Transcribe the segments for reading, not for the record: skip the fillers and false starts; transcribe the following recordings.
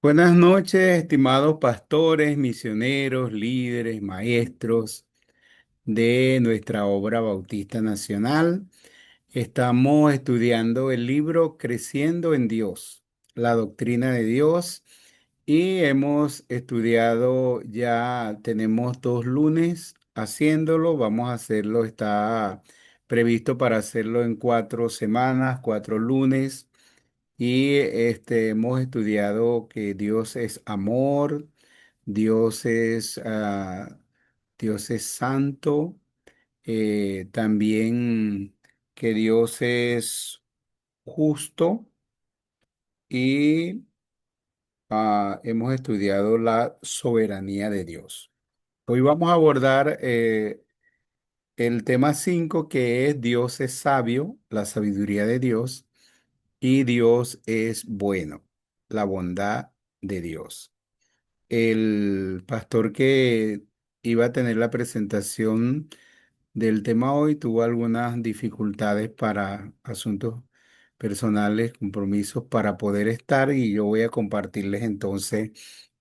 Buenas noches, estimados pastores, misioneros, líderes, maestros de nuestra obra Bautista Nacional. Estamos estudiando el libro Creciendo en Dios, la doctrina de Dios, y hemos estudiado, ya tenemos 2 lunes haciéndolo, vamos a hacerlo, está previsto para hacerlo en 4 semanas, 4 lunes. Y hemos estudiado que Dios es amor, Dios es, Dios es santo, también que Dios es justo y hemos estudiado la soberanía de Dios. Hoy vamos a abordar el tema 5, que es Dios es sabio, la sabiduría de Dios, y Dios es bueno, la bondad de Dios. El pastor que iba a tener la presentación del tema hoy tuvo algunas dificultades para asuntos personales, compromisos para poder estar, y yo voy a compartirles entonces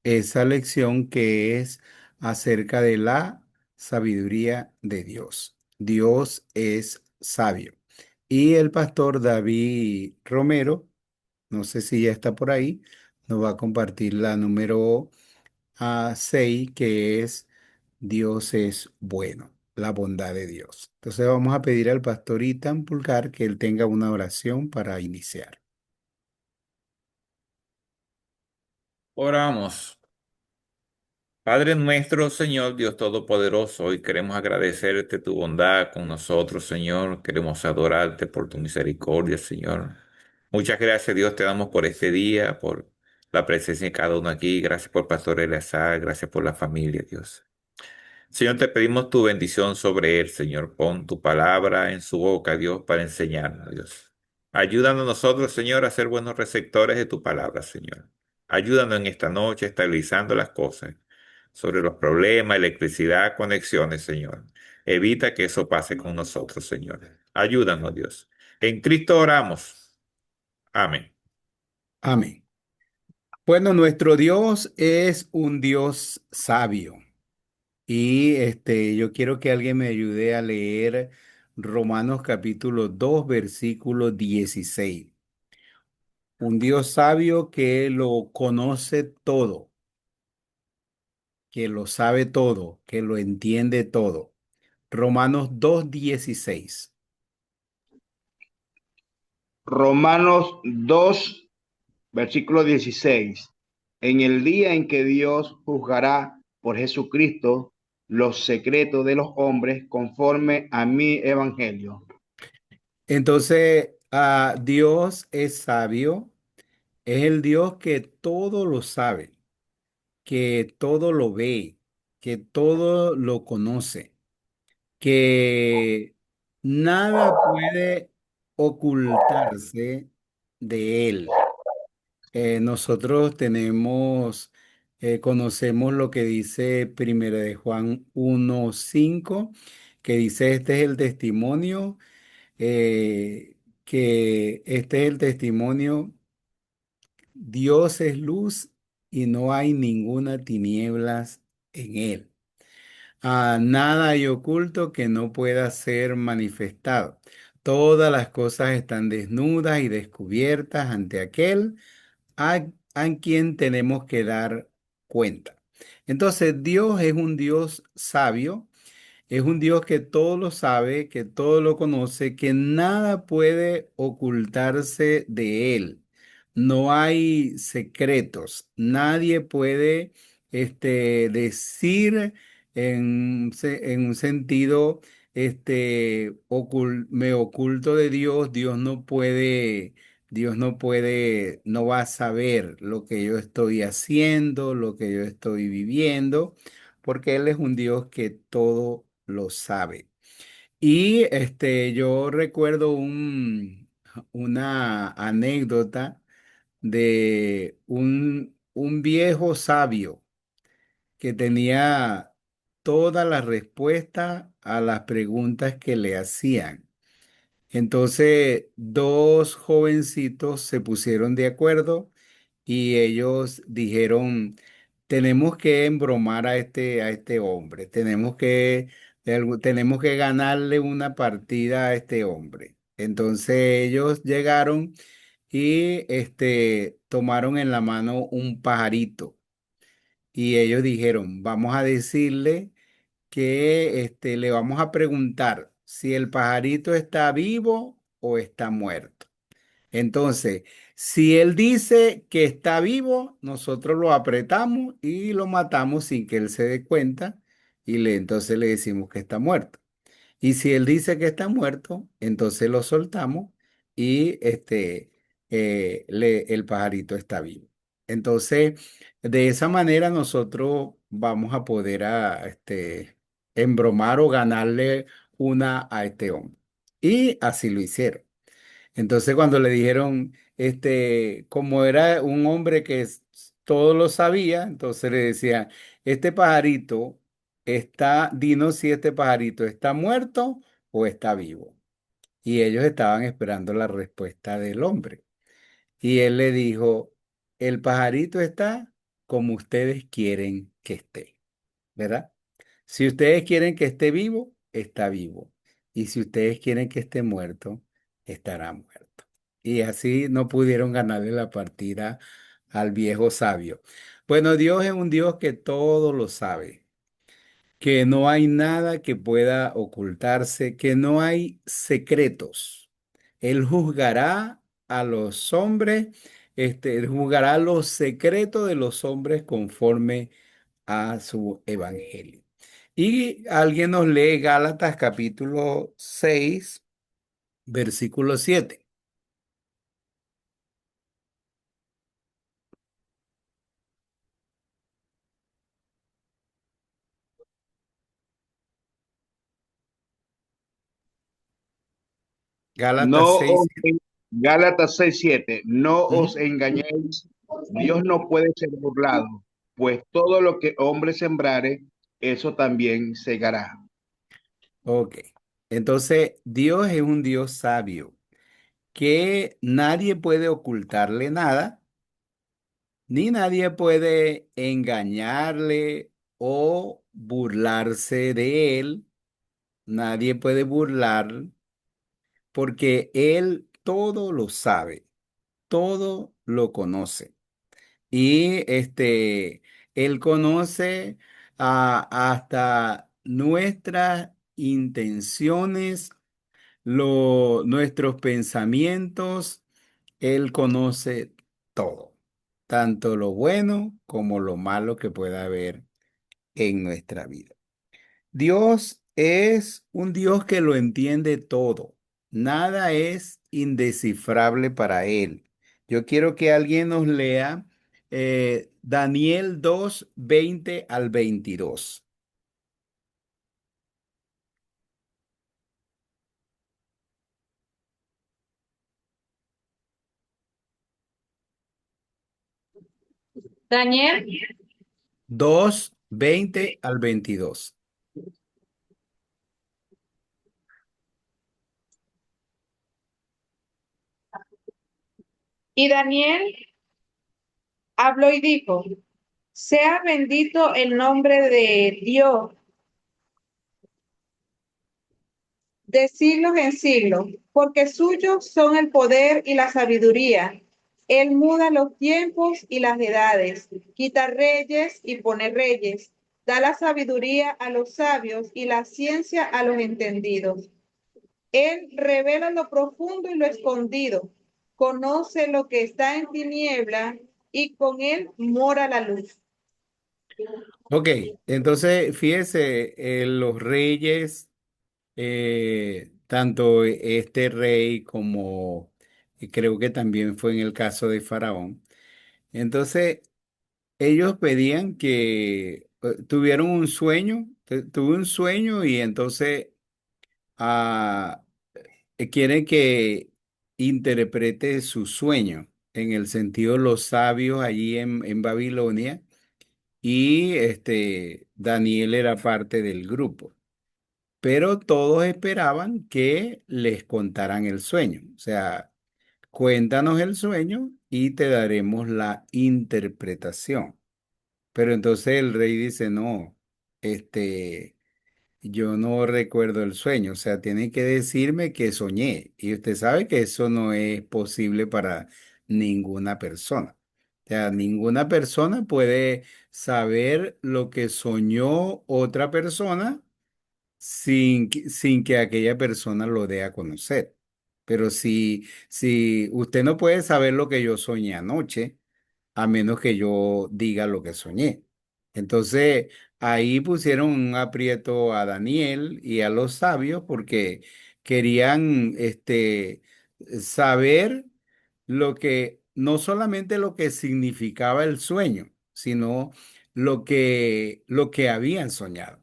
esa lección que es acerca de la sabiduría de Dios. Dios es sabio. Y el pastor David Romero, no sé si ya está por ahí, nos va a compartir la número 6, que es Dios es bueno, la bondad de Dios. Entonces vamos a pedir al pastor Itan Pulgar que él tenga una oración para iniciar. Oramos. Padre nuestro, Señor Dios Todopoderoso, hoy queremos agradecerte tu bondad con nosotros, Señor. Queremos adorarte por tu misericordia, Señor. Muchas gracias, Dios, te damos por este día, por la presencia de cada uno aquí. Gracias por Pastor Eleazar, gracias por la familia, Dios. Señor, te pedimos tu bendición sobre él, Señor. Pon tu palabra en su boca, Dios, para enseñarnos, Dios. Ayúdanos nosotros, Señor, a ser buenos receptores de tu palabra, Señor. Ayúdanos en esta noche, estabilizando las cosas sobre los problemas, electricidad, conexiones, Señor. Evita que eso pase con nosotros, Señor. Ayúdanos, Dios. En Cristo oramos. Amén. Amén. Bueno, nuestro Dios es un Dios sabio. Y yo quiero que alguien me ayude a leer Romanos capítulo 2 versículo 16. Un Dios sabio que lo conoce todo, que lo sabe todo, que lo entiende todo. Romanos 2:16. Romanos 2, versículo 16. En el día en que Dios juzgará por Jesucristo los secretos de los hombres conforme a mi evangelio. Entonces, Dios es sabio, es el Dios que todo lo sabe, que todo lo ve, que todo lo conoce, que nada puede ocultarse de él. Nosotros conocemos lo que dice Primera de Juan 1:5, que dice, este es el testimonio, que este es el testimonio, Dios es luz y no hay ninguna tinieblas en él. Nada hay oculto que no pueda ser manifestado. Todas las cosas están desnudas y descubiertas ante aquel a quien tenemos que dar cuenta. Entonces, Dios es un Dios sabio, es un Dios que todo lo sabe, que todo lo conoce, que nada puede ocultarse de Él. No hay secretos. Nadie puede decir en un sentido, me oculto de Dios. Dios no puede, no va a saber lo que yo estoy haciendo, lo que yo estoy viviendo, porque Él es un Dios que todo lo sabe. Y yo recuerdo una anécdota de un viejo sabio que tenía todas las respuestas a las preguntas que le hacían. Entonces, dos jovencitos se pusieron de acuerdo y ellos dijeron, tenemos que embromar a este hombre, tenemos que ganarle una partida a este hombre. Entonces ellos llegaron y tomaron en la mano un pajarito y ellos dijeron, vamos a decirle que le vamos a preguntar si el pajarito está vivo o está muerto. Entonces, si él dice que está vivo, nosotros lo apretamos y lo matamos sin que él se dé cuenta entonces le decimos que está muerto. Y si él dice que está muerto, entonces lo soltamos y el pajarito está vivo. Entonces, de esa manera nosotros vamos a poder embromar o ganarle una a este hombre. Y así lo hicieron. Entonces, cuando le dijeron, como era un hombre que todo lo sabía, entonces le decía, este pajarito dinos si este pajarito está muerto o está vivo. Y ellos estaban esperando la respuesta del hombre. Y él le dijo, el pajarito está como ustedes quieren que esté, ¿verdad? Si ustedes quieren que esté vivo, está vivo. Y si ustedes quieren que esté muerto, estará muerto. Y así no pudieron ganarle la partida al viejo sabio. Bueno, Dios es un Dios que todo lo sabe, que no hay nada que pueda ocultarse, que no hay secretos. Él juzgará a los hombres, él juzgará los secretos de los hombres conforme a su evangelio. Y alguien nos lee Gálatas capítulo 6 versículo 7. Gálatas No 6. os, Gálatas 6:7, no os Ujú. engañéis, Dios no puede ser burlado, pues todo lo que hombre sembrare, eso también segará. Ok. Entonces, Dios es un Dios sabio, que nadie puede ocultarle nada, ni nadie puede engañarle o burlarse de él. Nadie puede burlar porque él todo lo sabe, todo lo conoce. Y él conoce hasta nuestras intenciones, nuestros pensamientos. Él conoce todo, tanto lo bueno como lo malo que pueda haber en nuestra vida. Dios es un Dios que lo entiende todo. Nada es indescifrable para Él. Yo quiero que alguien nos lea Daniel 2:20 al 22. Daniel, 2:20 al 22. y Daniel habló y dijo, sea bendito el nombre de Dios de siglos en siglos, porque suyos son el poder y la sabiduría. Él muda los tiempos y las edades, quita reyes y pone reyes, da la sabiduría a los sabios y la ciencia a los entendidos. Él revela lo profundo y lo escondido, conoce lo que está en tiniebla y con él mora la luz. Ok, entonces fíjese, los reyes, tanto este rey como creo que también fue en el caso de Faraón. Entonces, ellos pedían que tuvieron un sueño, tuve un sueño y entonces ah, quieren que interprete su sueño, en el sentido los sabios allí en Babilonia, y Daniel era parte del grupo. Pero todos esperaban que les contaran el sueño. O sea, cuéntanos el sueño y te daremos la interpretación. Pero entonces el rey dice, no, este, yo no recuerdo el sueño, o sea, tiene que decirme que soñé. Y usted sabe que eso no es posible para ninguna persona. O sea, ninguna persona puede saber lo que soñó otra persona sin que aquella persona lo dé a conocer. Pero si usted no puede saber lo que yo soñé anoche, a menos que yo diga lo que soñé. Entonces, ahí pusieron un aprieto a Daniel y a los sabios porque querían saber no solamente lo que significaba el sueño, sino lo que habían soñado.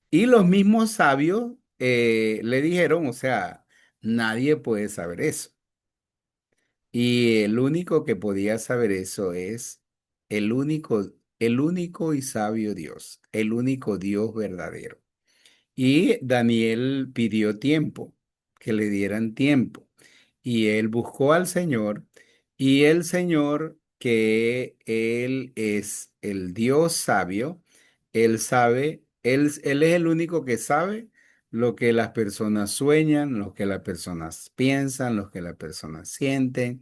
Y los mismos sabios le dijeron, o sea, nadie puede saber eso. Y el único que podía saber eso es el único, el único y sabio Dios, el único Dios verdadero. Y Daniel pidió tiempo, que le dieran tiempo. Y él buscó al Señor, y el Señor, que Él es el Dios sabio, Él sabe, Él es el único que sabe lo que las personas sueñan, lo que las personas piensan, lo que las personas sienten.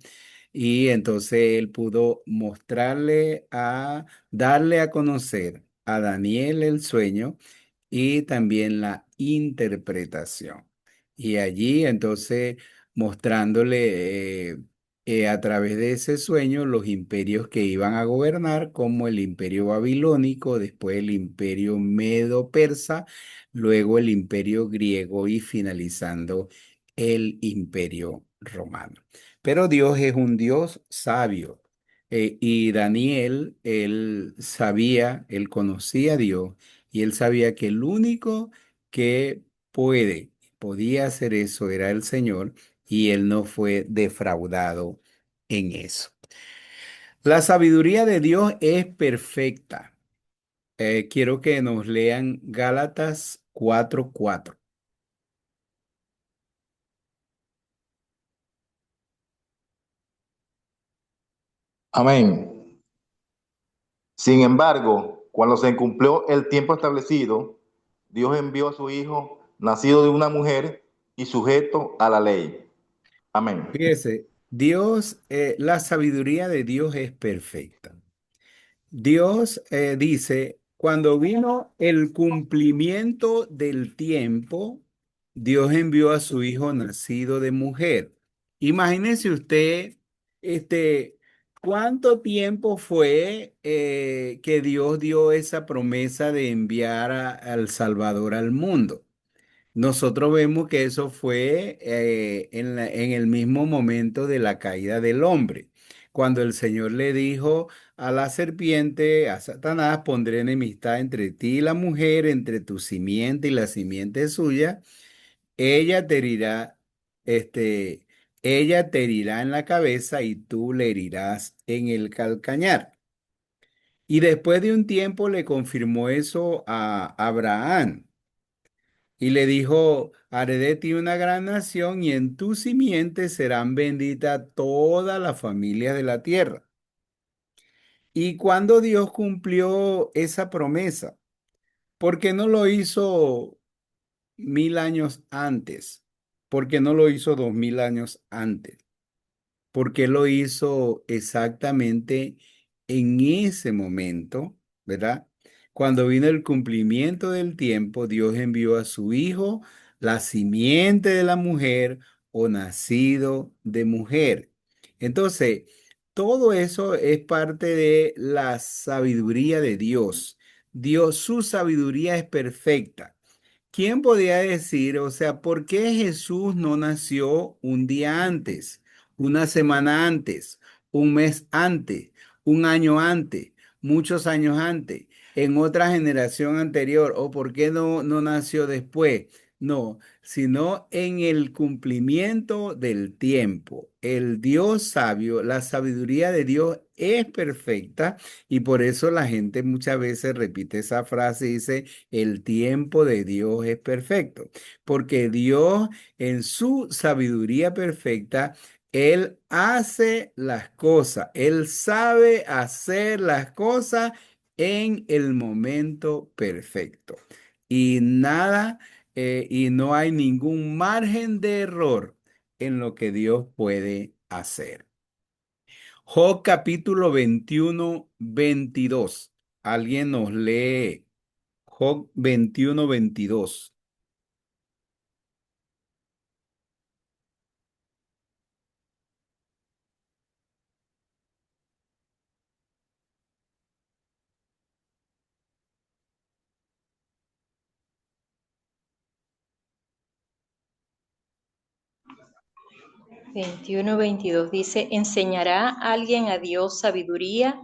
Y entonces Él pudo darle a conocer a Daniel el sueño y también la interpretación. Y allí entonces mostrándole a través de ese sueño los imperios que iban a gobernar, como el imperio babilónico, después el imperio medo-persa, luego el imperio griego y finalizando el imperio romano. Pero Dios es un Dios sabio. Y Daniel, él sabía, él conocía a Dios y él sabía que el único que podía hacer eso era el Señor y él no fue defraudado en eso. La sabiduría de Dios es perfecta. Quiero que nos lean Gálatas 4:4. Amén. Sin embargo, cuando se cumplió el tiempo establecido, Dios envió a su Hijo, nacido de una mujer y sujeto a la ley. Amén. Fíjese, la sabiduría de Dios es perfecta. Dios dice, cuando vino el cumplimiento del tiempo, Dios envió a su hijo nacido de mujer. Imagínese usted, este, cuánto tiempo fue que Dios dio esa promesa de enviar al Salvador al mundo. Nosotros vemos que eso fue en el mismo momento de la caída del hombre, cuando el Señor le dijo a la serpiente, a Satanás, pondré enemistad entre ti y la mujer, entre tu simiente y la simiente suya, ella te herirá, este, ella te herirá en la cabeza y tú le herirás en el calcañar. Y después de un tiempo le confirmó eso a Abraham. Y le dijo, haré de ti una gran nación y en tu simiente serán benditas todas las familias de la tierra. Y cuando Dios cumplió esa promesa, ¿por qué no lo hizo 1000 años antes? ¿Por qué no lo hizo 2000 años antes? Porque lo hizo exactamente en ese momento, ¿verdad? Cuando vino el cumplimiento del tiempo, Dios envió a su Hijo, la simiente de la mujer o nacido de mujer. Entonces, todo eso es parte de la sabiduría de Dios. Dios, su sabiduría es perfecta. ¿Quién podía decir, o sea, por qué Jesús no nació un día antes, una semana antes, un mes antes, un año antes, muchos años antes, en otra generación anterior, o por qué no nació después? No, sino en el cumplimiento del tiempo. El Dios sabio, la sabiduría de Dios es perfecta y por eso la gente muchas veces repite esa frase y dice, el tiempo de Dios es perfecto, porque Dios en su sabiduría perfecta Él hace las cosas, Él sabe hacer las cosas en el momento perfecto. Y nada, y no hay ningún margen de error en lo que Dios puede hacer. Job capítulo 21, 22. Alguien nos lee Job 21, 22. Veintiuno 22 dice, ¿enseñará alguien a Dios sabiduría,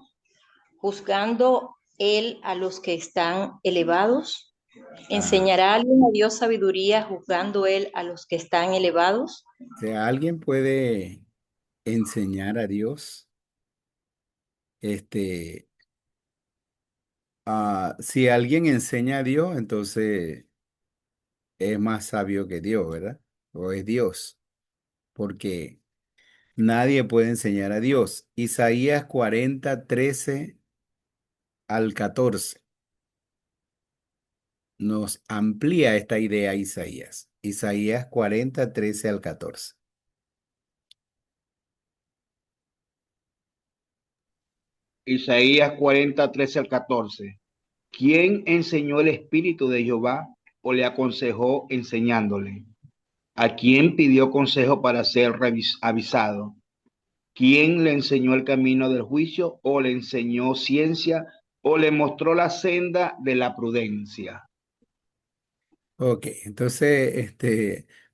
juzgando él a los que están elevados? Ah, ¿Enseñará alguien a Dios sabiduría, juzgando él a los que están elevados? o sea, alguien puede enseñar a Dios. Este, si alguien enseña a Dios, entonces es más sabio que Dios, ¿verdad? O es Dios, porque nadie puede enseñar a Dios. Isaías 40, 13 al 14 nos amplía esta idea Isaías. Isaías 40, 13 al 14. Isaías 40, 13 al 14. ¿Quién enseñó el espíritu de Jehová o le aconsejó enseñándole? ¿A quién pidió consejo para ser avisado? ¿Quién le enseñó el camino del juicio o le enseñó ciencia o le mostró la senda de la prudencia? Ok, entonces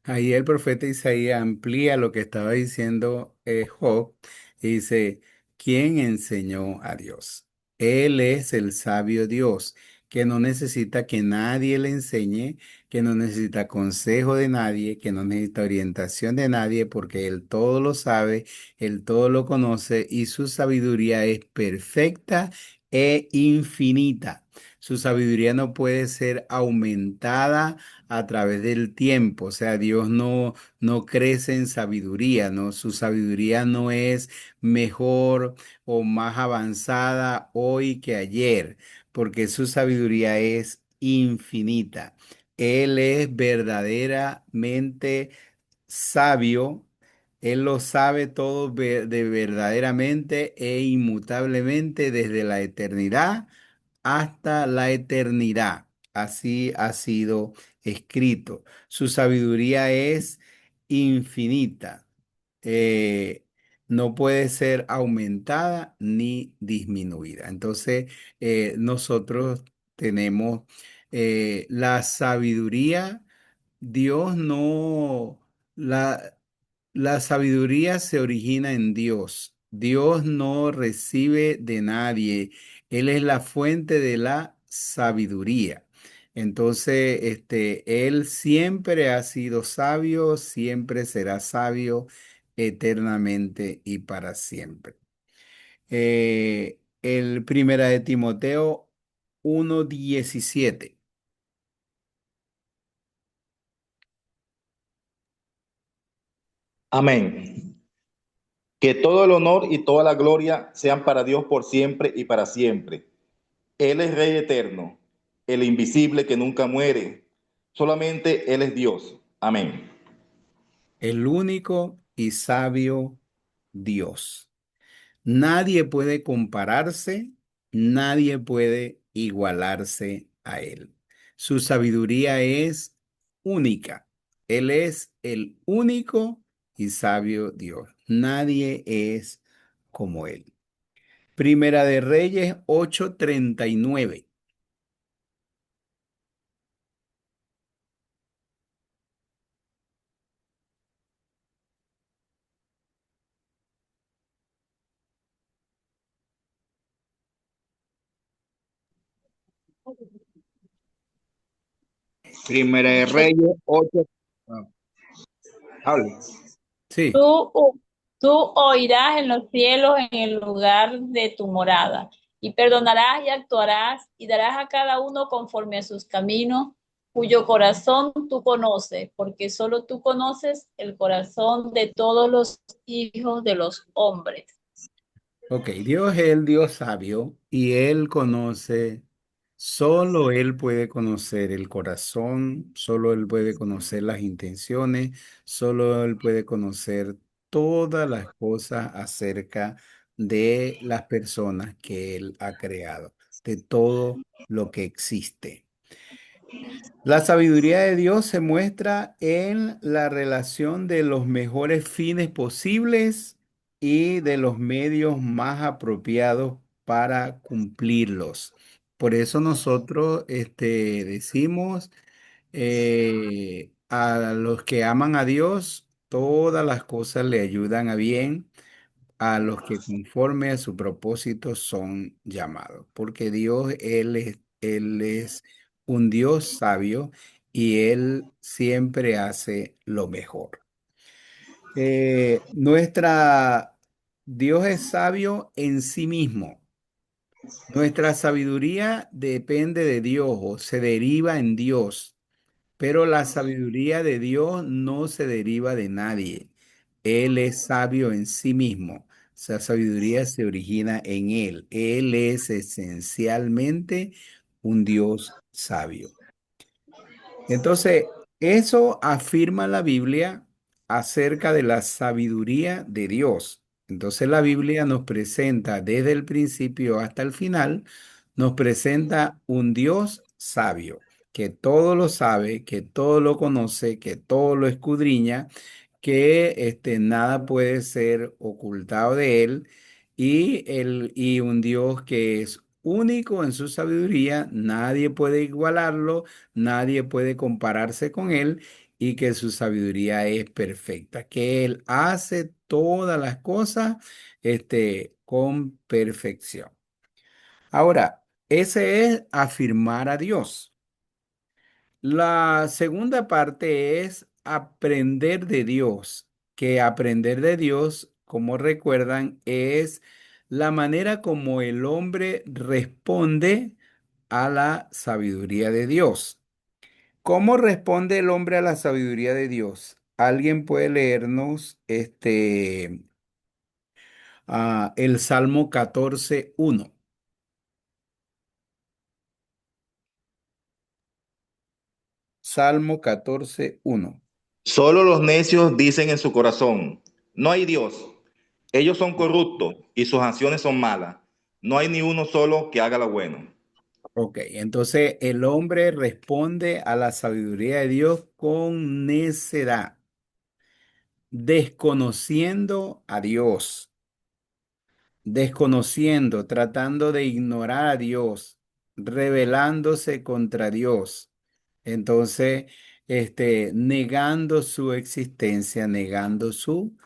ahí el profeta Isaías amplía lo que estaba diciendo Job y dice, ¿quién enseñó a Dios? Él es el sabio Dios, que no necesita que nadie le enseñe, que no necesita consejo de nadie, que no necesita orientación de nadie, porque Él todo lo sabe, Él todo lo conoce y su sabiduría es perfecta e infinita. Su sabiduría no puede ser aumentada a través del tiempo. O sea, Dios no crece en sabiduría, ¿no? Su sabiduría no es mejor o más avanzada hoy que ayer, porque su sabiduría es infinita. Él es verdaderamente sabio. Él lo sabe todo de verdaderamente e inmutablemente desde la eternidad hasta la eternidad. Así ha sido escrito. Su sabiduría es infinita. Eh, no puede ser aumentada ni disminuida. Entonces, nosotros tenemos la sabiduría. Dios no, la, la sabiduría se origina en Dios. Dios no recibe de nadie. Él es la fuente de la sabiduría. Entonces, Él siempre ha sido sabio, siempre será sabio eternamente y para siempre. El primera de Timoteo 1:17. Amén. Que todo el honor y toda la gloria sean para Dios por siempre y para siempre. Él es Rey eterno, el invisible que nunca muere. Solamente Él es Dios. Amén. El único y sabio Dios. Nadie puede compararse, nadie puede igualarse a Él. Su sabiduría es única. Él es el único y sabio Dios. Nadie es como Él. Primera de Reyes 8:39. Primera de Reyes 8. Hable. Sí. Tú, tú oirás en los cielos en el lugar de tu morada, y perdonarás y actuarás, y darás a cada uno conforme a sus caminos, cuyo corazón tú conoces, porque solo tú conoces el corazón de todos los hijos de los hombres. Ok, Dios es el Dios sabio y Él conoce, solo Él puede conocer el corazón, solo Él puede conocer las intenciones, solo Él puede conocer todas las cosas acerca de las personas que Él ha creado, de todo lo que existe. La sabiduría de Dios se muestra en la relación de los mejores fines posibles y de los medios más apropiados para cumplirlos. Por eso nosotros decimos a los que aman a Dios, todas las cosas le ayudan a bien a los que conforme a su propósito son llamados, porque Dios, Él es un Dios sabio y Él siempre hace lo mejor. Nuestra Dios es sabio en sí mismo. Nuestra sabiduría depende de Dios o se deriva en Dios. Pero la sabiduría de Dios no se deriva de nadie. Él es sabio en sí mismo. Esa sabiduría se origina en Él. Él es esencialmente un Dios sabio. Entonces, eso afirma la Biblia acerca de la sabiduría de Dios. Entonces, la Biblia nos presenta desde el principio hasta el final, nos presenta un Dios sabio, que todo lo sabe, que todo lo conoce, que todo lo escudriña, que nada puede ser ocultado de él, y un Dios que es único en su sabiduría, nadie puede igualarlo. Nadie puede compararse con él y que su sabiduría es perfecta, que él hace todas las cosas, con perfección. Ahora, ese es afirmar a Dios. La segunda parte es aprender de Dios, que aprender de Dios, como recuerdan, es la manera como el hombre responde a la sabiduría de Dios. ¿Cómo responde el hombre a la sabiduría de Dios? ¿Alguien puede leernos el Salmo 14:1? Salmo 14:1. Solo los necios dicen en su corazón, no hay Dios. Ellos son corruptos y sus acciones son malas. No hay ni uno solo que haga lo bueno. Ok, entonces el hombre responde a la sabiduría de Dios con necedad, desconociendo a Dios, desconociendo, tratando de ignorar a Dios, rebelándose contra Dios. Entonces, negando su existencia, negando su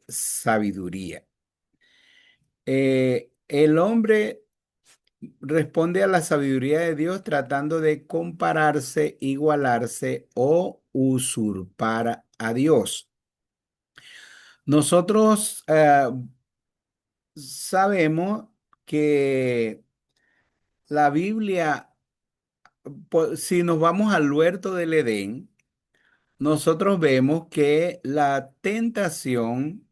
sabiduría. El hombre responde a la sabiduría de Dios tratando de compararse, igualarse o usurpar a Dios. Nosotros sabemos que la Biblia, si nos vamos al huerto del Edén, nosotros vemos que la tentación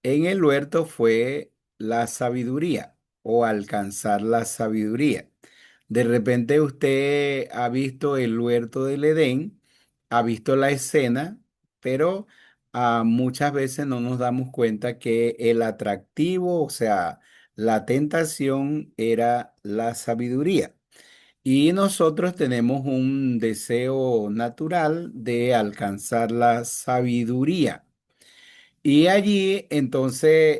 en el huerto fue la sabiduría o alcanzar la sabiduría. De repente usted ha visto el huerto del Edén, ha visto la escena, pero muchas veces no nos damos cuenta que el atractivo, o sea, la tentación era la sabiduría. Y nosotros tenemos un deseo natural de alcanzar la sabiduría. Y allí entonces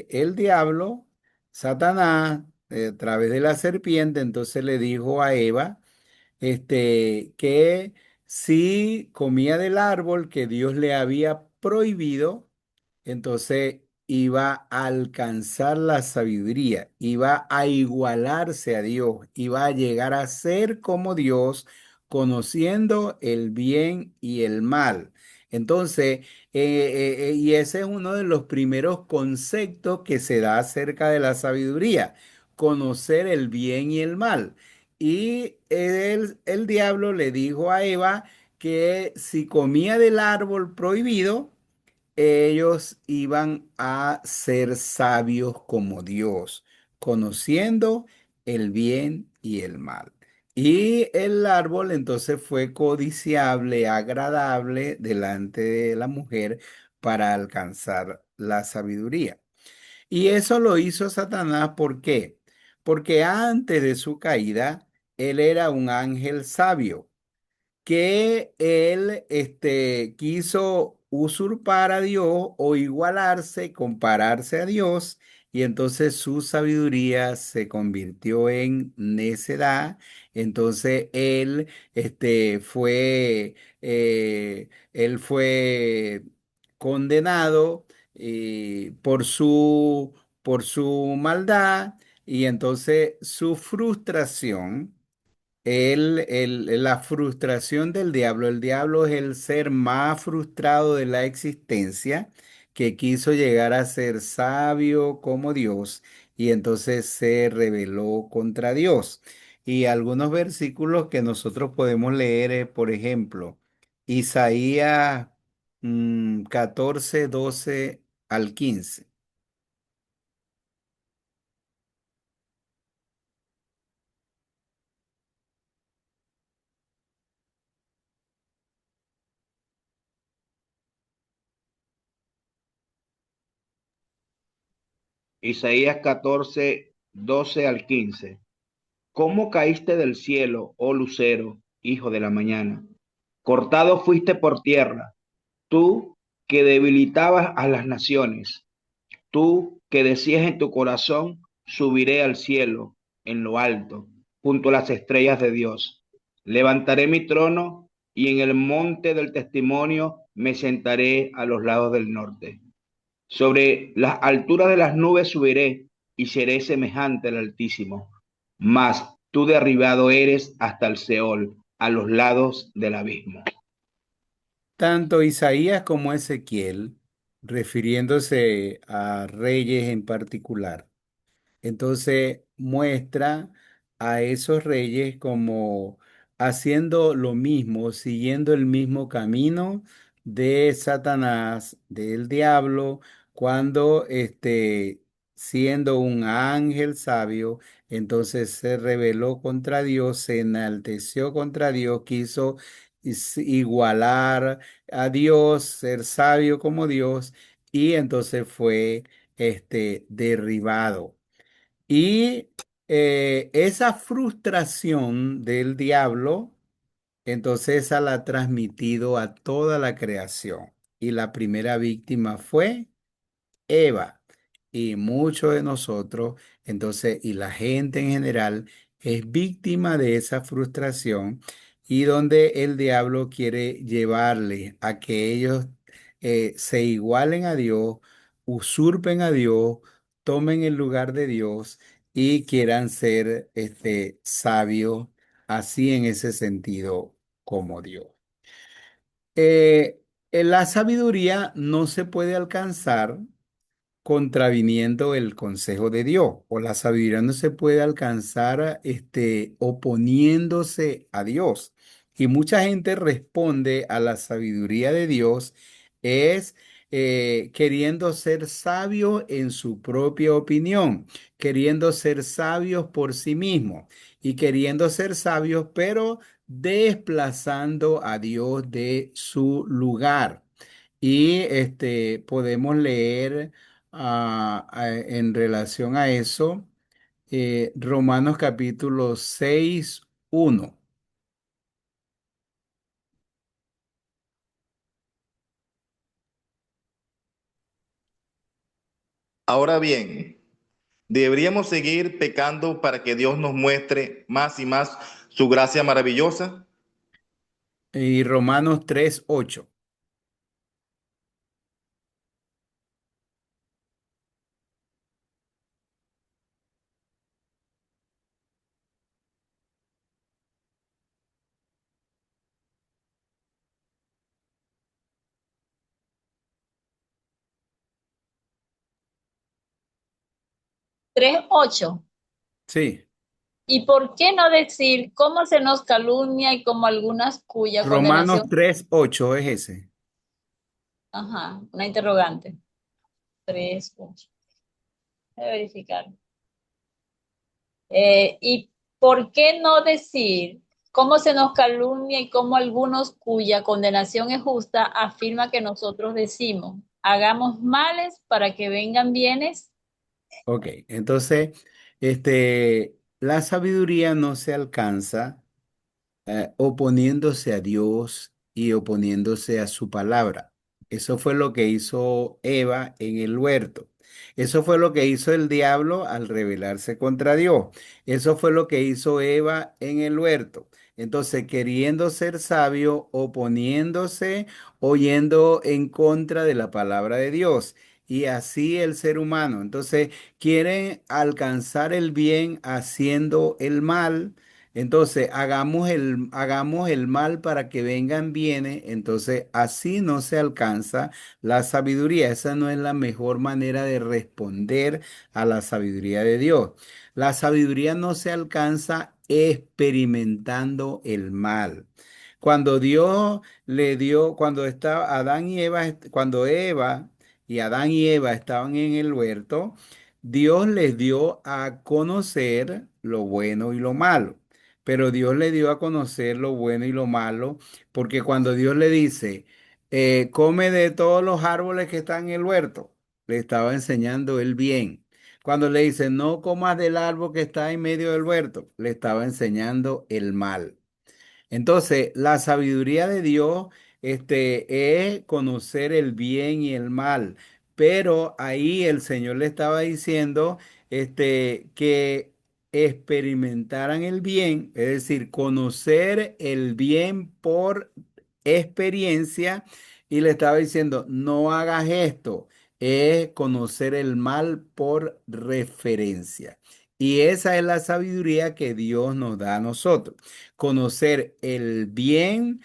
el diablo, Satanás, a través de la serpiente, entonces le dijo a Eva que si comía del árbol que Dios le había prohibido, entonces iba a alcanzar la sabiduría, iba a igualarse a Dios, iba a llegar a ser como Dios, conociendo el bien y el mal. Entonces, y ese es uno de los primeros conceptos que se da acerca de la sabiduría, conocer el bien y el mal. y el diablo le dijo a Eva que si comía del árbol prohibido, ellos iban a ser sabios como Dios, conociendo el bien y el mal. Y el árbol entonces fue codiciable, agradable delante de la mujer para alcanzar la sabiduría. Y eso lo hizo Satanás, ¿por qué? Porque antes de su caída, él era un ángel sabio que él quiso usurpar a Dios o igualarse, compararse a Dios, y entonces su sabiduría se convirtió en necedad. Entonces él fue condenado por su maldad, y entonces su frustración. La frustración del diablo, el diablo es el ser más frustrado de la existencia, que quiso llegar a ser sabio como Dios y entonces se rebeló contra Dios. Y algunos versículos que nosotros podemos leer, por ejemplo, Isaías 14, 12 al 15. Isaías 14, 12 al 15. ¿Cómo caíste del cielo, oh lucero, hijo de la mañana? Cortado fuiste por tierra, tú que debilitabas a las naciones, tú que decías en tu corazón, subiré al cielo, en lo alto, junto a las estrellas de Dios. Levantaré mi trono y en el monte del testimonio me sentaré a los lados del norte. Sobre las alturas de las nubes subiré y seré semejante al Altísimo. Mas tú derribado eres hasta el Seol, a los lados del abismo. Tanto Isaías como Ezequiel, refiriéndose a reyes en particular, entonces muestra a esos reyes como haciendo lo mismo, siguiendo el mismo camino de Satanás, del diablo, cuando siendo un ángel sabio, entonces se rebeló contra Dios, se enalteció contra Dios, quiso igualar a Dios, ser sabio como Dios, y entonces fue derribado. Y esa frustración del diablo, entonces esa la ha transmitido a toda la creación. Y la primera víctima fue Eva. Y muchos de nosotros, entonces, y la gente en general, es víctima de esa frustración, y donde el diablo quiere llevarle a que ellos se igualen a Dios, usurpen a Dios, tomen el lugar de Dios y quieran ser sabios, así en ese sentido como Dios. La sabiduría no se puede alcanzar contraviniendo el consejo de Dios, o la sabiduría no se puede alcanzar oponiéndose a Dios. Y mucha gente responde a la sabiduría de Dios es queriendo ser sabio en su propia opinión, queriendo ser sabios por sí mismos y queriendo ser sabios, pero desplazando a Dios de su lugar. Y podemos leer en relación a eso, Romanos capítulo 6:1. Ahora bien, ¿deberíamos seguir pecando para que Dios nos muestre más y más su gracia maravillosa? Y Romanos 3:8. 3:8. Sí. ¿Y por qué no decir cómo se nos calumnia y como algunas cuya Romanos condenación? 3:8 es ese. Ajá, una interrogante. 3, 8. Voy a verificar. ¿Y por qué no decir cómo se nos calumnia y cómo algunos cuya condenación es justa afirma que nosotros decimos, hagamos males para que vengan bienes? Ok, entonces, la sabiduría no se alcanza oponiéndose a Dios y oponiéndose a su palabra. Eso fue lo que hizo Eva en el huerto. Eso fue lo que hizo el diablo al rebelarse contra Dios. Eso fue lo que hizo Eva en el huerto. Entonces, queriendo ser sabio, oponiéndose, oyendo en contra de la palabra de Dios. Y así el ser humano. Entonces, quieren alcanzar el bien haciendo el mal. Entonces, hagamos el mal para que vengan bienes. Entonces, así no se alcanza la sabiduría. Esa no es la mejor manera de responder a la sabiduría de Dios. La sabiduría no se alcanza experimentando el mal. Cuando Dios le dio, cuando estaba Adán y Eva, cuando Eva y Adán y Eva estaban en el huerto, Dios les dio a conocer lo bueno y lo malo. Pero Dios le dio a conocer lo bueno y lo malo, porque cuando Dios le dice, come de todos los árboles que están en el huerto, le estaba enseñando el bien. Cuando le dice, no comas del árbol que está en medio del huerto, le estaba enseñando el mal. Entonces, la sabiduría de Dios, es conocer el bien y el mal. Pero ahí el Señor le estaba diciendo, que experimentaran el bien, es decir, conocer el bien por experiencia. Y le estaba diciendo, no hagas esto, es conocer el mal por referencia. Y esa es la sabiduría que Dios nos da a nosotros, conocer el bien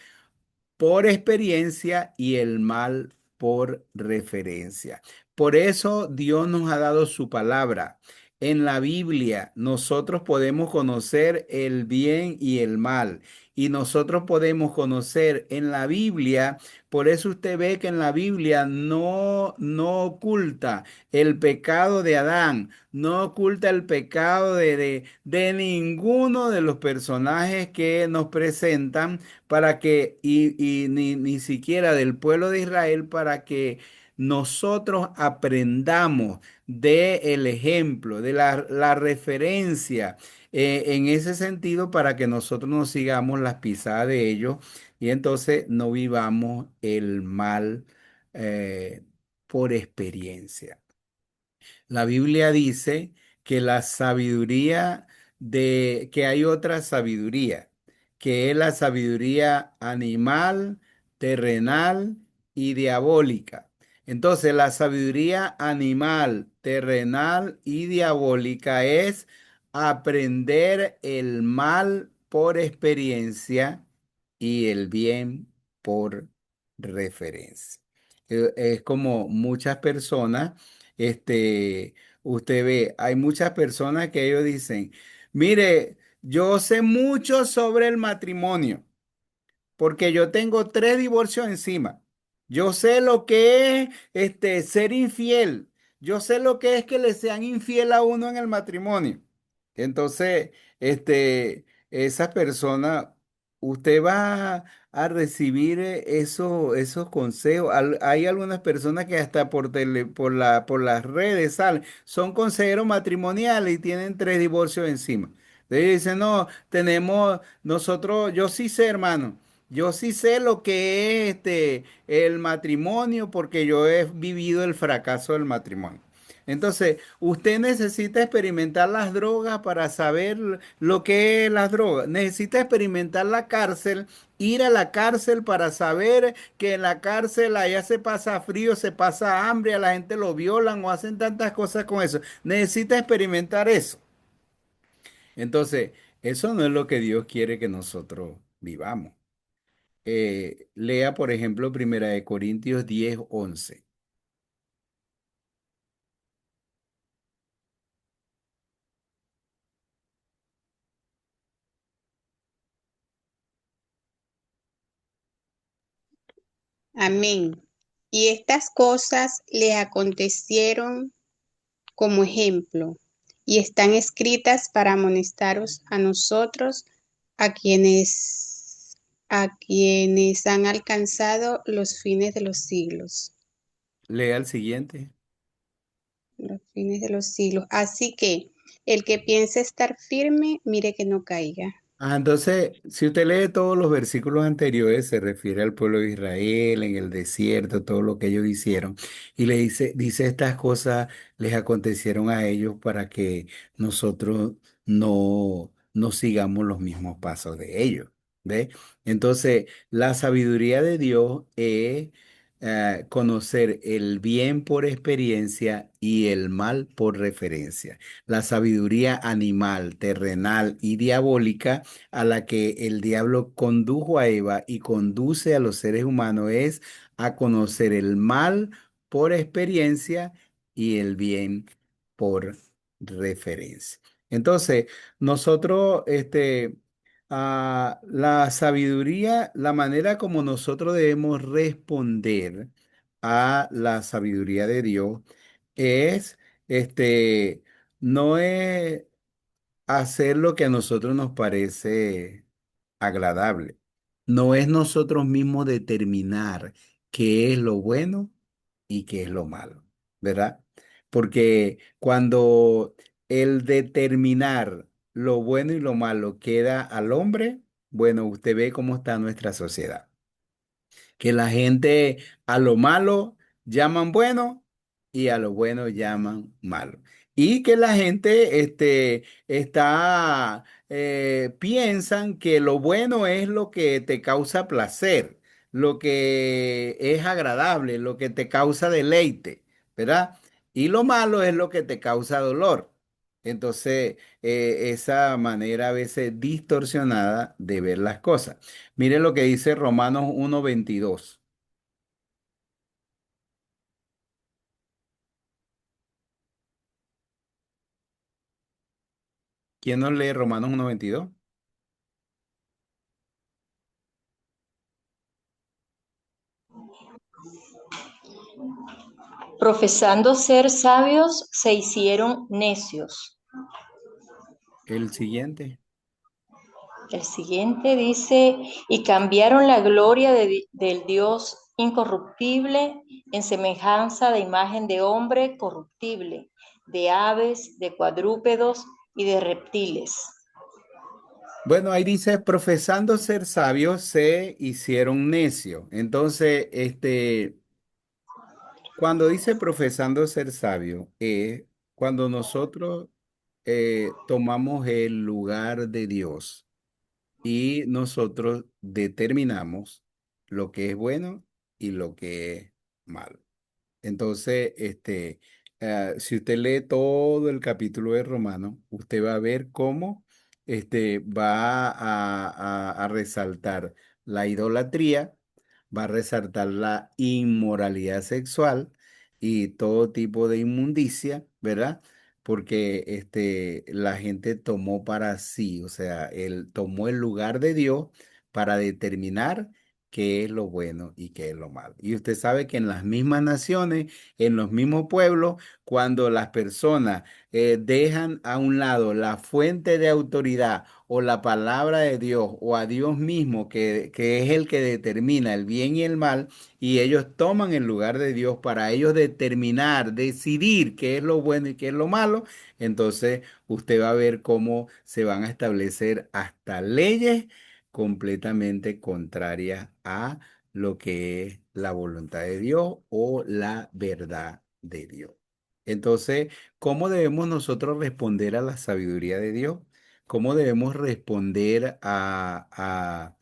por experiencia y el mal por referencia. Por eso Dios nos ha dado su palabra. En la Biblia nosotros podemos conocer el bien y el mal. Y nosotros podemos conocer en la Biblia, por eso usted ve que en la Biblia no oculta el pecado de Adán, no oculta el pecado de ninguno de los personajes que nos presentan para que, y ni siquiera del pueblo de Israel, para que nosotros aprendamos del ejemplo, de la referencia, en ese sentido, para que nosotros no sigamos las pisadas de ellos y entonces no vivamos el mal eh, por experiencia. La Biblia dice que la sabiduría que hay otra sabiduría, que es la sabiduría animal, terrenal y diabólica. Entonces, la sabiduría animal, terrenal y diabólica es aprender el mal por experiencia y el bien por referencia. Es como muchas personas, este, usted ve, hay muchas personas que ellos dicen, mire, yo sé mucho sobre el matrimonio porque yo tengo 3 divorcios encima. Yo sé lo que es ser infiel. Yo sé lo que es que le sean infiel a uno en el matrimonio. Entonces, esa persona, usted va a recibir esos consejos. Hay algunas personas que hasta por las redes salen, son consejeros matrimoniales y tienen 3 divorcios encima. Entonces dicen, no, nosotros, yo sí sé, hermano. Yo sí sé lo que es el matrimonio porque yo he vivido el fracaso del matrimonio. Entonces, usted necesita experimentar las drogas para saber lo que es las drogas. Necesita experimentar la cárcel, ir a la cárcel para saber que en la cárcel allá se pasa frío, se pasa hambre, a la gente lo violan o hacen tantas cosas con eso. Necesita experimentar eso. Entonces, eso no es lo que Dios quiere que nosotros vivamos. Lea, por ejemplo, Primera de Corintios 10:11. Amén. Y estas cosas le acontecieron como ejemplo y están escritas para amonestaros a nosotros, a quienes han alcanzado los fines de los siglos. Lea el siguiente. Los fines de los siglos. Así que el que piense estar firme, mire que no caiga. Entonces, si usted lee todos los versículos anteriores, se refiere al pueblo de Israel en el desierto, todo lo que ellos hicieron, y le dice estas cosas les acontecieron a ellos para que nosotros no sigamos los mismos pasos de ellos. ¿Ve? Entonces, la sabiduría de Dios es conocer el bien por experiencia y el mal por referencia. La sabiduría animal, terrenal y diabólica a la que el diablo condujo a Eva y conduce a los seres humanos es a conocer el mal por experiencia y el bien por referencia. Entonces, nosotros, la sabiduría, la manera como nosotros debemos responder a la sabiduría de Dios es, no es hacer lo que a nosotros nos parece agradable. No es nosotros mismos determinar qué es lo bueno y qué es lo malo, ¿verdad? Porque cuando el determinar lo bueno y lo malo queda al hombre, bueno, usted ve cómo está nuestra sociedad, que la gente a lo malo llaman bueno y a lo bueno llaman malo. Y que la gente piensan que lo bueno es lo que te causa placer, lo que es agradable, lo que te causa deleite, ¿verdad? Y lo malo es lo que te causa dolor. Entonces, esa manera a veces distorsionada de ver las cosas. Mire lo que dice Romanos 1:22. ¿Quién nos lee Romanos 1:22? Profesando ser sabios, se hicieron necios. El siguiente. El siguiente dice, y cambiaron la gloria del Dios incorruptible en semejanza de imagen de hombre corruptible, de aves, de cuadrúpedos y de reptiles. Bueno, ahí dice, profesando ser sabios, se hicieron necios. Entonces, cuando dice profesando ser sabio, es cuando nosotros tomamos el lugar de Dios y nosotros determinamos lo que es bueno y lo que es malo. Entonces, si usted lee todo el capítulo de Romanos, usted va a ver cómo va a resaltar la idolatría, va a resaltar la inmoralidad sexual y todo tipo de inmundicia, ¿verdad? Porque la gente tomó para sí, o sea, él tomó el lugar de Dios para determinar qué es lo bueno y qué es lo malo. Y usted sabe que en las mismas naciones, en los mismos pueblos, cuando las personas dejan a un lado la fuente de autoridad o la palabra de Dios o a Dios mismo, que es el que determina el bien y el mal, y ellos toman el lugar de Dios para ellos determinar, decidir qué es lo bueno y qué es lo malo, entonces usted va a ver cómo se van a establecer hasta leyes completamente contraria a lo que es la voluntad de Dios o la verdad de Dios. Entonces, ¿cómo debemos nosotros responder a la sabiduría de Dios? ¿Cómo debemos responder al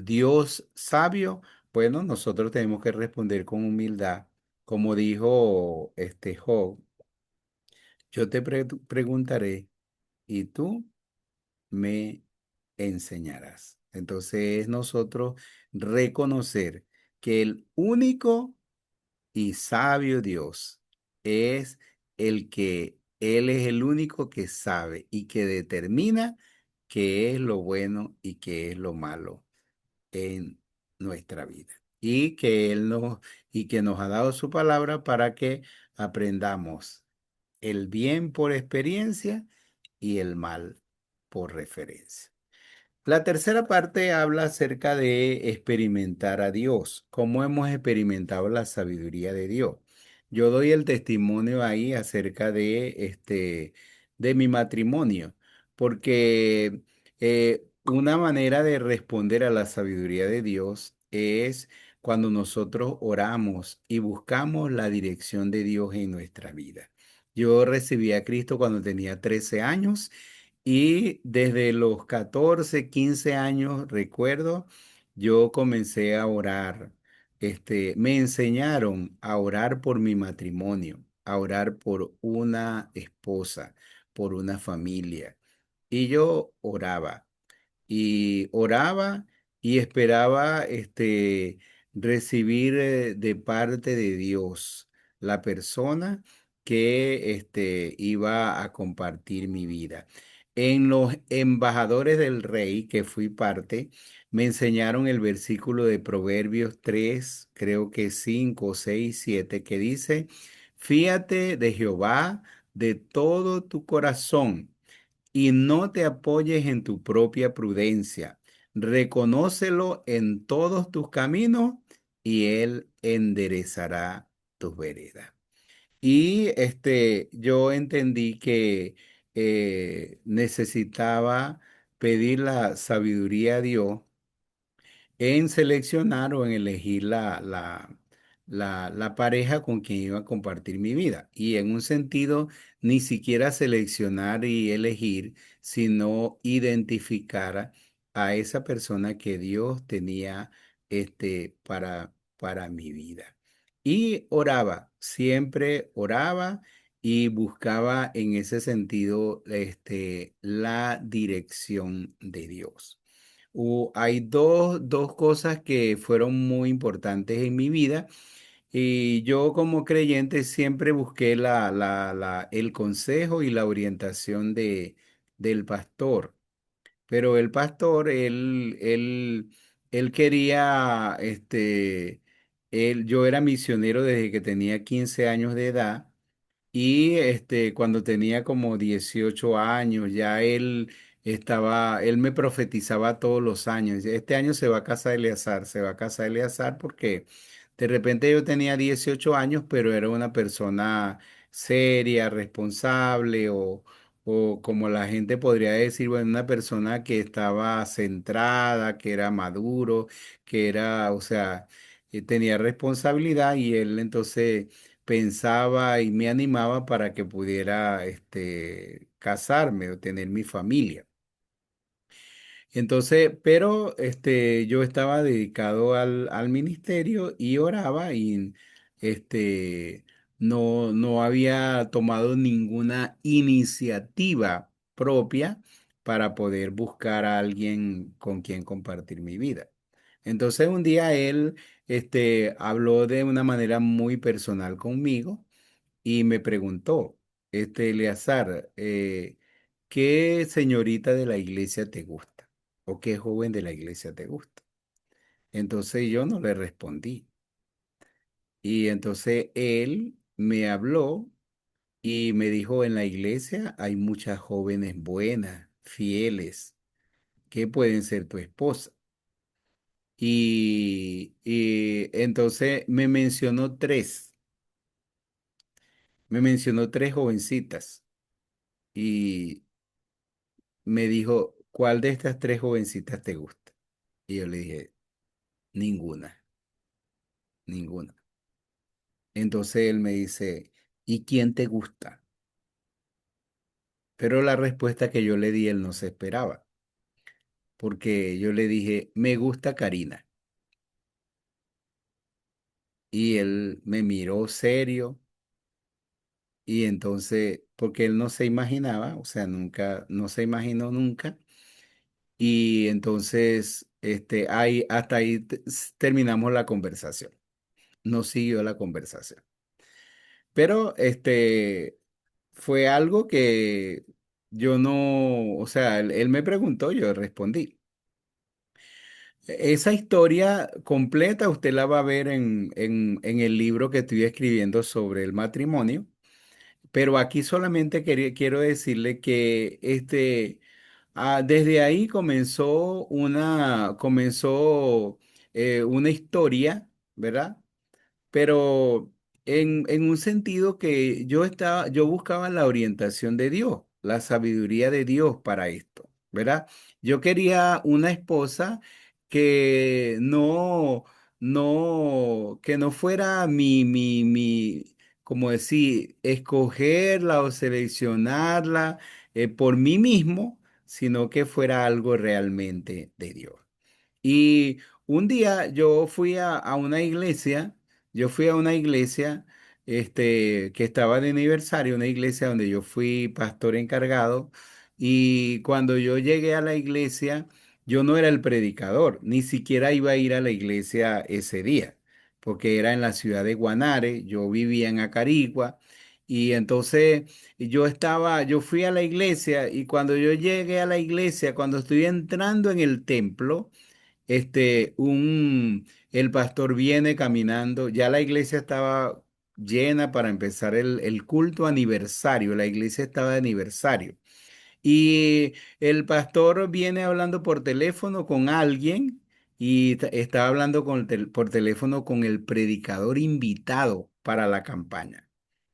Dios sabio? Bueno, nosotros tenemos que responder con humildad. Como dijo este Job, yo te preguntaré y tú me enseñarás. Entonces es nosotros reconocer que el único y sabio Dios es el que Él es el único que sabe y que determina qué es lo bueno y qué es lo malo en nuestra vida. y que Él nos, y que nos ha dado su palabra para que aprendamos el bien por experiencia y el mal por referencia. La tercera parte habla acerca de experimentar a Dios, cómo hemos experimentado la sabiduría de Dios. Yo doy el testimonio ahí acerca de mi matrimonio, porque una manera de responder a la sabiduría de Dios es cuando nosotros oramos y buscamos la dirección de Dios en nuestra vida. Yo recibí a Cristo cuando tenía 13 años y desde los 14 15 años, recuerdo, yo comencé a orar. Me enseñaron a orar por mi matrimonio, a orar por una esposa, por una familia. Y yo oraba y esperaba recibir de parte de Dios la persona que iba a compartir mi vida. En los embajadores del rey, que fui parte, me enseñaron el versículo de Proverbios 3, creo que 5, 6, 7, que dice, fíate de Jehová de todo tu corazón y no te apoyes en tu propia prudencia. Reconócelo en todos tus caminos y Él enderezará tus veredas. Y yo entendí que necesitaba pedir la sabiduría a Dios en seleccionar o en elegir la pareja con quien iba a compartir mi vida. Y en un sentido, ni siquiera seleccionar y elegir, sino identificar a esa persona que Dios tenía para mi vida. Y oraba, siempre oraba y buscaba en ese sentido la dirección de Dios. Hay dos cosas que fueron muy importantes en mi vida y yo como creyente siempre busqué el consejo y la orientación del pastor. Pero el pastor, él quería, yo era misionero desde que tenía 15 años de edad y cuando tenía como 18 años, ya él me profetizaba todos los años. Este año se va a casar Eleazar, se va a casar Eleazar porque de repente yo tenía 18 años, pero era una persona seria, responsable o como la gente podría decir, bueno, una persona que estaba centrada, que era maduro, que era, o sea, tenía responsabilidad y él entonces pensaba y me animaba para que pudiera casarme o tener mi familia. Entonces, pero yo estaba dedicado al ministerio y oraba y este, no había tomado ninguna iniciativa propia para poder buscar a alguien con quien compartir mi vida. Entonces un día él habló de una manera muy personal conmigo y me preguntó, Eleazar, ¿qué señorita de la iglesia te gusta? ¿O qué joven de la iglesia te gusta? Entonces yo no le respondí. Y entonces él me habló y me dijo, en la iglesia hay muchas jóvenes buenas, fieles, que pueden ser tu esposa. Y entonces me mencionó tres jovencitas. Y me dijo, ¿cuál de estas tres jovencitas te gusta? Y yo le dije, ninguna, ninguna. Entonces él me dice, ¿y quién te gusta? Pero la respuesta que yo le di, él no se esperaba, porque yo le dije, me gusta Karina. Y él me miró serio y entonces, porque él no se imaginaba, o sea, nunca, no se imaginó nunca. Y entonces, hasta ahí terminamos la conversación. No siguió la conversación. Pero fue algo que yo no, o sea, él me preguntó, yo respondí. Esa historia completa usted la va a ver en el libro que estoy escribiendo sobre el matrimonio, pero aquí solamente quiero decirle que desde ahí comenzó una historia, ¿verdad? Pero en un sentido que yo buscaba la orientación de Dios, la sabiduría de Dios para esto, ¿verdad? Yo quería una esposa que que no fuera como decir, escogerla o seleccionarla por mí mismo, sino que fuera algo realmente de Dios. Y un día yo fui a una iglesia, que estaba de aniversario, una iglesia donde yo fui pastor encargado, y cuando yo llegué a la iglesia, yo no era el predicador, ni siquiera iba a ir a la iglesia ese día, porque era en la ciudad de Guanare, yo vivía en Acarigua, y entonces yo fui a la iglesia, y cuando yo llegué a la iglesia, cuando estoy entrando en el templo, el pastor viene caminando, ya la iglesia estaba llena para empezar el culto aniversario, la iglesia estaba de aniversario. Y el pastor viene hablando por teléfono con alguien y estaba hablando por teléfono con el predicador invitado para la campaña.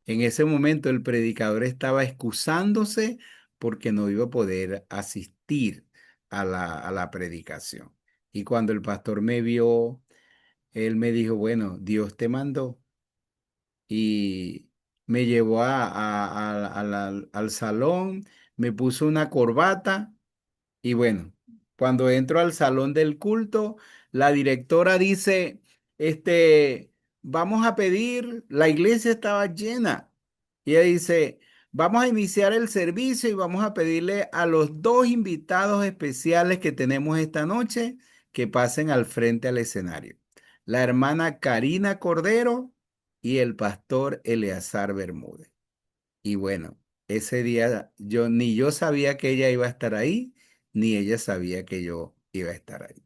En ese momento el predicador estaba excusándose porque no iba a poder asistir a la predicación. Y cuando el pastor me vio, él me dijo, bueno, Dios te mandó, y me llevó al salón, me puso una corbata y bueno, cuando entro al salón del culto, la directora dice, vamos a pedir, la iglesia estaba llena. Y ella dice, vamos a iniciar el servicio y vamos a pedirle a los dos invitados especiales que tenemos esta noche que pasen al frente al escenario. La hermana Karina Cordero y el pastor Eleazar Bermúdez. Y bueno, ese día ni yo sabía que ella iba a estar ahí, ni ella sabía que yo iba a estar ahí.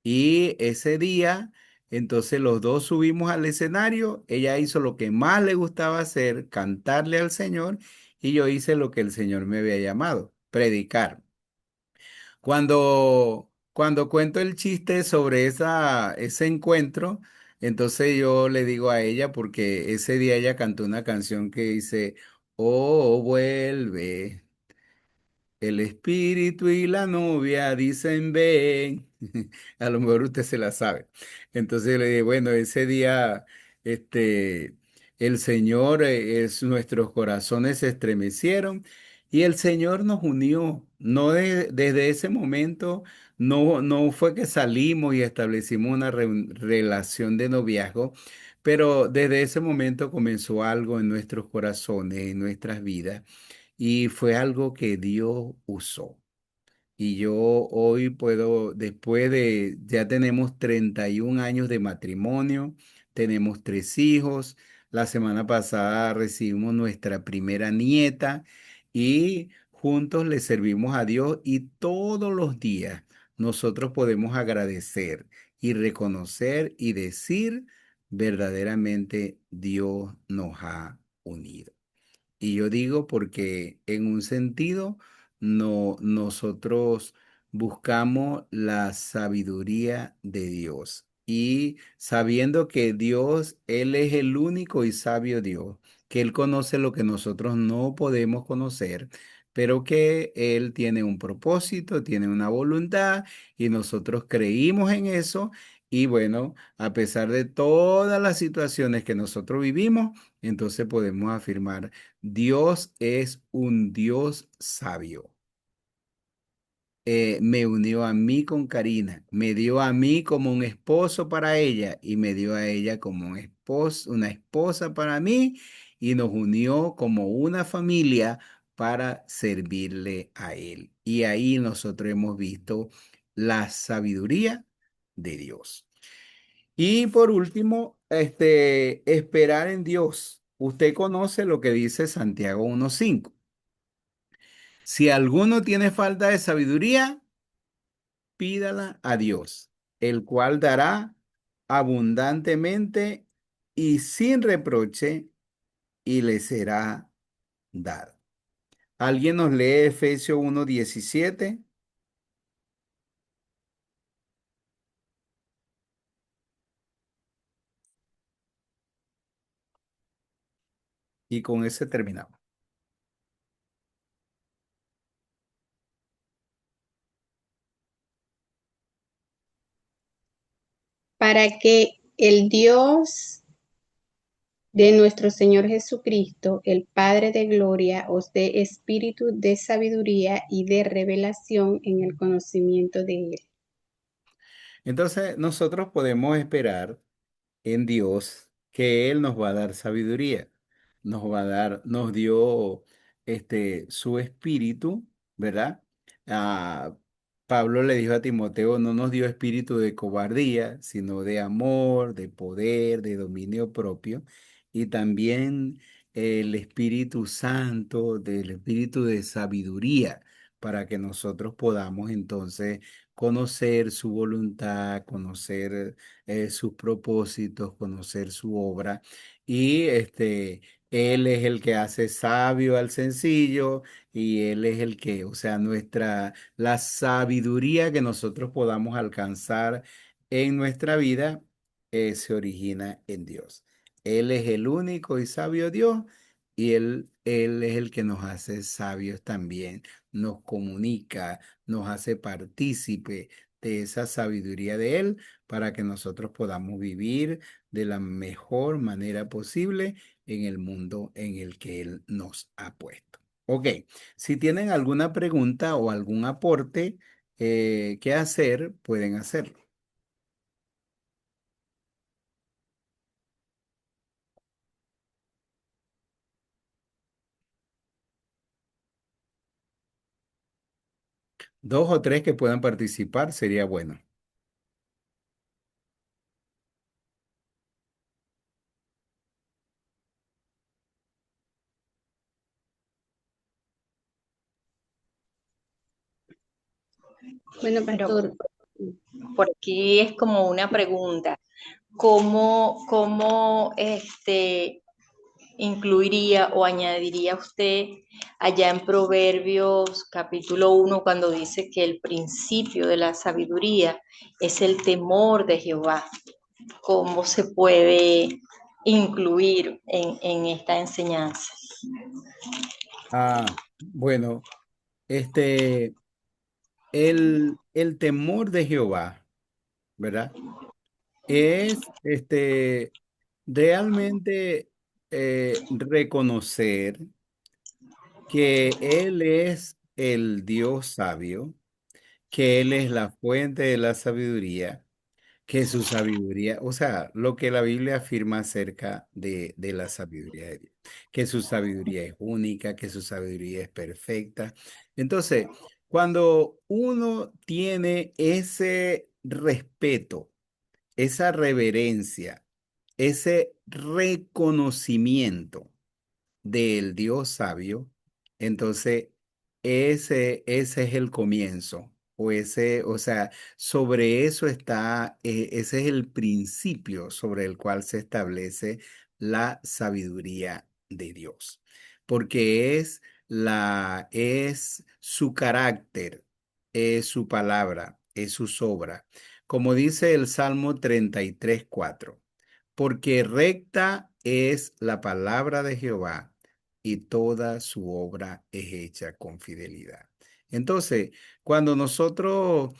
Y ese día, entonces los dos subimos al escenario, ella hizo lo que más le gustaba hacer, cantarle al Señor, y yo hice lo que el Señor me había llamado, predicar. Cuando cuento el chiste sobre ese encuentro, entonces yo le digo a ella, porque ese día ella cantó una canción que dice, oh, vuelve. El espíritu y la novia dicen ven. A lo mejor usted se la sabe. Entonces yo le dije, bueno, ese día, este, el Señor, nuestros corazones se estremecieron y el Señor nos unió. No desde ese momento, no fue que salimos y establecimos una relación de noviazgo, pero desde ese momento comenzó algo en nuestros corazones, en nuestras vidas, y fue algo que Dios usó. Y yo hoy después ya tenemos 31 años de matrimonio, tenemos 3 hijos. La semana pasada recibimos nuestra primera nieta y juntos le servimos a Dios, y todos los días nosotros podemos agradecer y reconocer y decir, verdaderamente Dios nos ha unido. Y yo digo porque en un sentido nosotros buscamos la sabiduría de Dios, y sabiendo que Dios, Él es el único y sabio Dios, que Él conoce lo que nosotros no podemos conocer, pero que Él tiene un propósito, tiene una voluntad, y nosotros creímos en eso. Y bueno, a pesar de todas las situaciones que nosotros vivimos, entonces podemos afirmar, Dios es un Dios sabio. Me unió a mí con Karina, me dio a mí como un esposo para ella y me dio a ella como una esposa para mí, y nos unió como una familia para servirle a Él. Y ahí nosotros hemos visto la sabiduría de Dios. Y por último, esperar en Dios. Usted conoce lo que dice Santiago 1:5. Si alguno tiene falta de sabiduría, pídala a Dios, el cual dará abundantemente y sin reproche, y le será dado. ¿Alguien nos lee Efesios 1:17? Y con ese terminamos. Para que el Dios de nuestro Señor Jesucristo, el Padre de gloria, os dé espíritu de sabiduría y de revelación en el conocimiento de Él. Entonces, nosotros podemos esperar en Dios que Él nos va a dar sabiduría, nos dio su espíritu, ¿verdad? Ah, Pablo le dijo a Timoteo, no nos dio espíritu de cobardía, sino de amor, de poder, de dominio propio, y también el Espíritu Santo, del espíritu de sabiduría, para que nosotros podamos entonces conocer su voluntad, conocer sus propósitos, conocer su obra. Y Él es el que hace sabio al sencillo y Él es el que, o sea, la sabiduría que nosotros podamos alcanzar en nuestra vida se origina en Dios. Él es el único y sabio Dios y Él es el que nos hace sabios también, nos comunica, nos hace partícipe de esa sabiduría de Él para que nosotros podamos vivir de la mejor manera posible en el mundo en el que Él nos ha puesto. Ok, si tienen alguna pregunta o algún aporte que hacer, pueden hacerlo. Dos o tres que puedan participar sería bueno. Bueno, Pero pastor, por aquí es como una pregunta. ¿Cómo incluiría o añadiría usted allá en Proverbios capítulo 1 cuando dice que el principio de la sabiduría es el temor de Jehová? ¿Cómo se puede incluir en esta enseñanza? Bueno, este, el temor de Jehová, ¿verdad? Es realmente reconocer que Él es el Dios sabio, que Él es la fuente de la sabiduría, que su sabiduría, o sea, lo que la Biblia afirma acerca de la sabiduría de Dios, que su sabiduría es única, que su sabiduría es perfecta. Entonces, cuando uno tiene ese respeto, esa reverencia, ese reconocimiento del Dios sabio, entonces ese es el comienzo, o sea, sobre eso está, ese es el principio sobre el cual se establece la sabiduría de Dios, porque es su carácter, es su palabra, es su obra. Como dice el Salmo 33:4, porque recta es la palabra de Jehová y toda su obra es hecha con fidelidad. Entonces, cuando nosotros,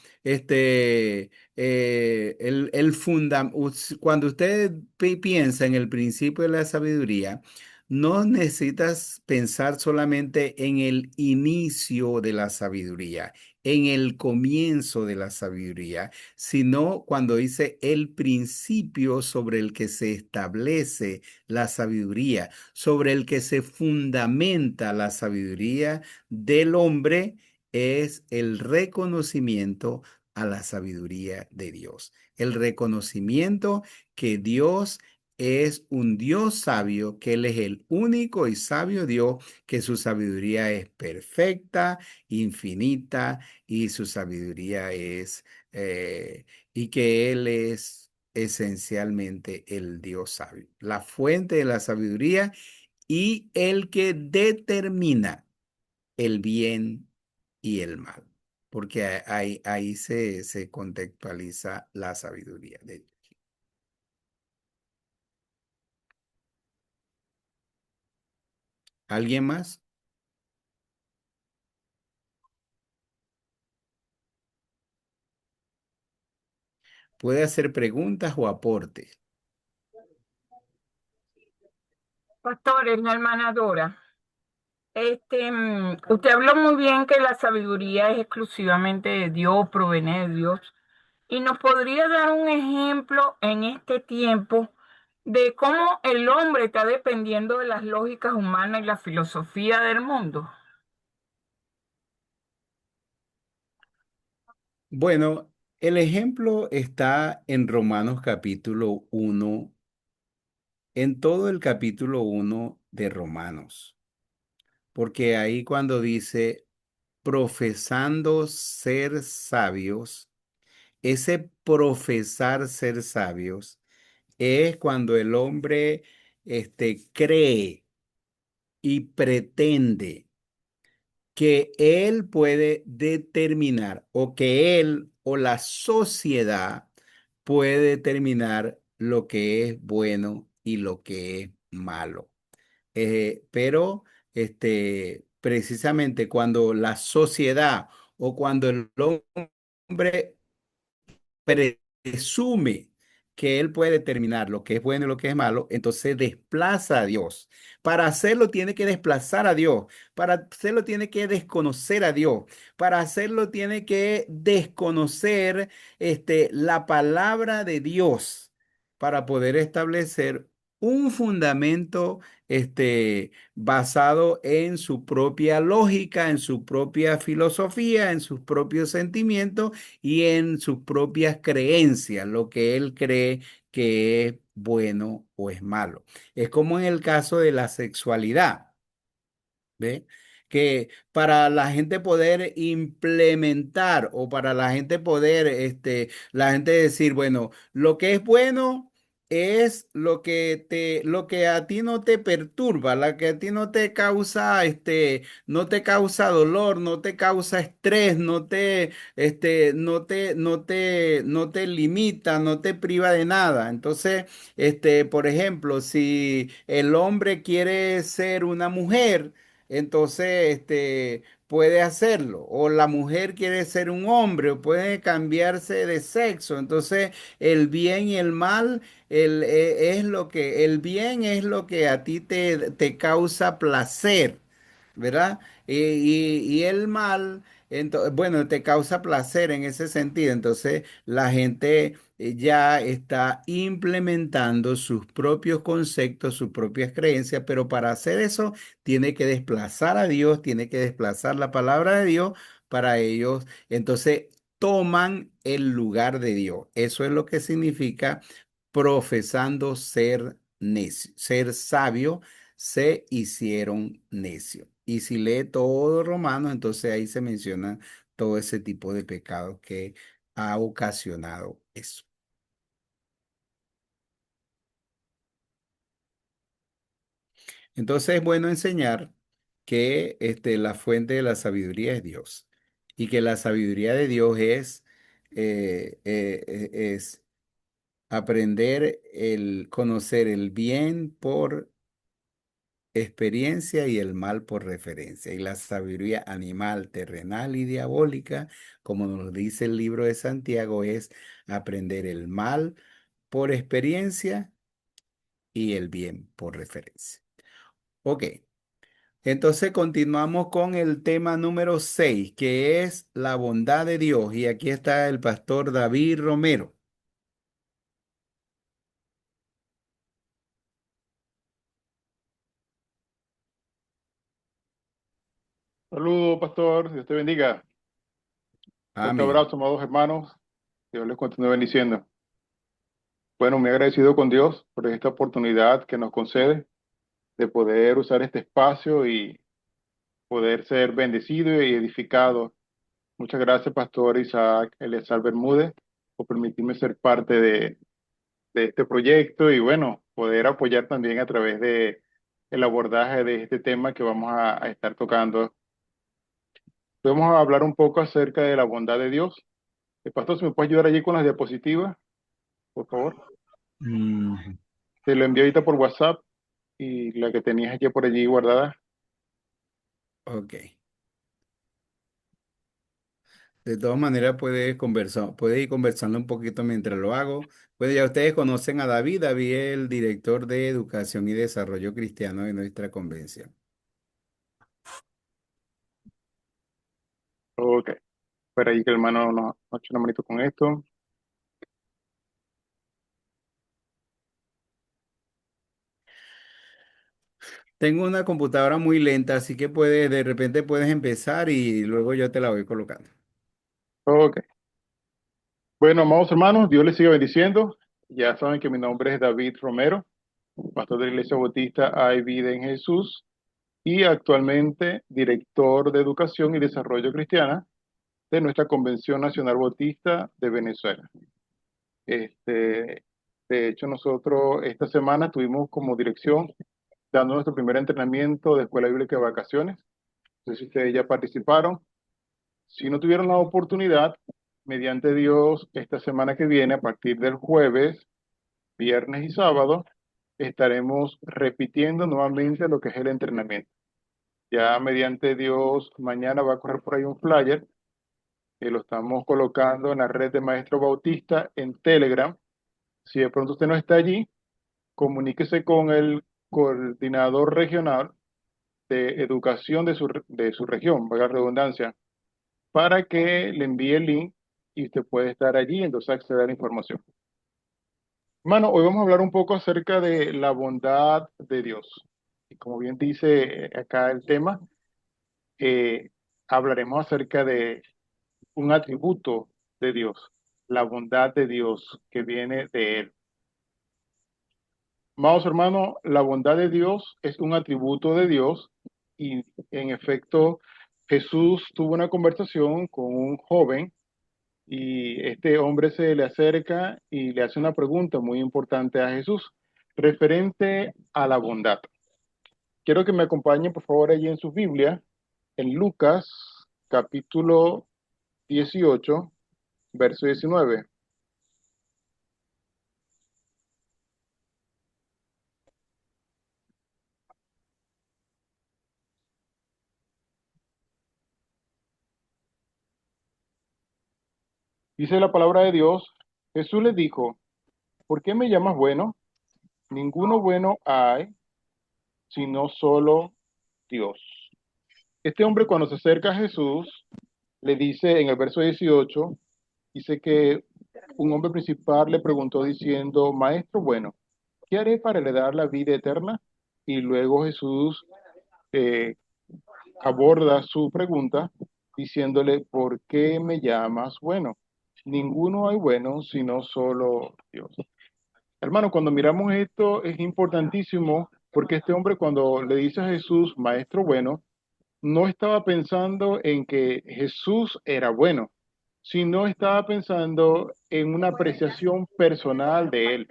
cuando usted piensa en el principio de la sabiduría, no necesitas pensar solamente en el inicio de la sabiduría, en el comienzo de la sabiduría, sino cuando dice el principio sobre el que se establece la sabiduría, sobre el que se fundamenta la sabiduría del hombre, es el reconocimiento a la sabiduría de Dios. El reconocimiento que Dios es un Dios sabio, que Él es el único y sabio Dios, que su sabiduría es perfecta, infinita y su sabiduría es y que Él es esencialmente el Dios sabio, la fuente de la sabiduría y el que determina el bien y el mal, porque ahí se contextualiza la sabiduría de Dios. ¿Alguien más? Puede hacer preguntas o aportes. Pastor, es la hermana Dora. Usted habló muy bien que la sabiduría es exclusivamente de Dios, proviene de Dios. ¿Y nos podría dar un ejemplo en este tiempo de cómo el hombre está dependiendo de las lógicas humanas y la filosofía del mundo? Bueno, el ejemplo está en Romanos capítulo 1, en todo el capítulo 1 de Romanos, porque ahí cuando dice profesando ser sabios, ese profesar ser sabios es cuando el hombre cree y pretende que él puede determinar o que él o la sociedad puede determinar lo que es bueno y lo que es malo. Pero precisamente cuando la sociedad o cuando el hombre presume que él puede determinar lo que es bueno y lo que es malo, entonces desplaza a Dios. Para hacerlo tiene que desplazar a Dios. Para hacerlo tiene que desconocer a Dios. Para hacerlo tiene que desconocer la palabra de Dios para poder establecer un fundamento basado en su propia lógica, en su propia filosofía, en sus propios sentimientos y en sus propias creencias, lo que él cree que es bueno o es malo. Es como en el caso de la sexualidad. ¿Ve? Que para la gente poder implementar o para la gente poder, la gente decir, bueno, lo que es bueno es lo que a ti no te perturba, la que a ti no te causa, no te causa dolor, no te causa estrés, no te limita, no te priva de nada. Entonces, por ejemplo, si el hombre quiere ser una mujer, entonces puede hacerlo. O la mujer quiere ser un hombre, o puede cambiarse de sexo. Entonces, el bien y el mal es lo que, el bien es lo que a ti te causa placer, ¿verdad? Y el mal, bueno, te causa placer en ese sentido. Entonces, la gente ya está implementando sus propios conceptos, sus propias creencias, pero para hacer eso tiene que desplazar a Dios, tiene que desplazar la palabra de Dios para ellos. Entonces, toman el lugar de Dios. Eso es lo que significa profesando ser necio, ser sabio, se hicieron necios. Y si lee todo Romanos, entonces ahí se menciona todo ese tipo de pecados que ha ocasionado eso. Entonces es bueno enseñar que la fuente de la sabiduría es Dios y que la sabiduría de Dios es aprender el conocer el bien por experiencia y el mal por referencia. Y la sabiduría animal, terrenal y diabólica, como nos dice el libro de Santiago, es aprender el mal por experiencia y el bien por referencia. Ok, entonces continuamos con el tema número 6, que es la bondad de Dios. Y aquí está el pastor David Romero. Saludos, pastor. Dios te bendiga. Fuerte Amén. abrazo, amados hermanos. Dios les continúe bendiciendo. Bueno, me he agradecido con Dios por esta oportunidad que nos concede de poder usar este espacio y poder ser bendecido y edificado. Muchas gracias, pastor Isaac Eleazar Bermúdez, por permitirme ser parte de este proyecto y bueno, poder apoyar también a través de el abordaje de este tema que vamos a estar tocando. Vamos a hablar un poco acerca de la bondad de Dios. Pastor, si me puede ayudar allí con las diapositivas, por favor. Mm, Te lo envío ahorita por WhatsApp y la que tenías aquí por allí guardada. ok. De todas maneras, puede ir conversando un poquito mientras lo hago. Pues ya ustedes conocen a David. David es el director de Educación y Desarrollo Cristiano de nuestra convención. Ok. Espera ahí que el hermano nos eche una manito con esto. Tengo una computadora muy lenta, así que de repente puedes empezar y luego yo te la voy colocando. Ok. Bueno, amados hermanos, Dios les siga bendiciendo. Ya saben que mi nombre es David Romero, pastor de la Iglesia Bautista Hay Vida en Jesús y actualmente director de Educación y Desarrollo Cristiana de nuestra Convención Nacional Bautista de Venezuela. De hecho, nosotros esta semana tuvimos como dirección dando nuestro primer entrenamiento de Escuela Bíblica de Vacaciones. No sé si ustedes ya participaron. Si no tuvieron la oportunidad, mediante Dios, esta semana que viene, a partir del jueves, viernes y sábado, estaremos repitiendo nuevamente lo que es el entrenamiento. Ya mediante Dios, mañana va a correr por ahí un flyer que lo estamos colocando en la red de Maestro Bautista en Telegram. Si de pronto usted no está allí, comuníquese con el coordinador regional de educación de su región, valga la redundancia, para que le envíe el link y usted puede estar allí, entonces acceder a la información. Hermano, hoy vamos a hablar un poco acerca de la bondad de Dios. Y como bien dice acá el tema, eh, hablaremos acerca de un atributo de Dios, la bondad de Dios que viene de Él. Amados hermanos, la bondad de Dios es un atributo de Dios y en efecto Jesús tuvo una conversación con un joven y este hombre se le acerca y le hace una pregunta muy importante a Jesús referente a la bondad. Quiero que me acompañen por favor allí en su Biblia, en Lucas capítulo 18, verso 19. Dice la palabra de Dios, Jesús le dijo, ¿por qué me llamas bueno? Ninguno bueno hay, sino solo Dios. Este hombre cuando se acerca a Jesús, le dice en el verso 18, dice que un hombre principal le preguntó diciendo, Maestro bueno, ¿qué haré para heredar la vida eterna? Y luego Jesús eh, aborda su pregunta diciéndole, ¿por qué me llamas bueno? Ninguno hay bueno sino solo Dios. Hermano, cuando miramos esto es importantísimo porque este hombre cuando le dice a Jesús, Maestro bueno, no estaba pensando en que Jesús era bueno, sino estaba pensando en una apreciación personal de él,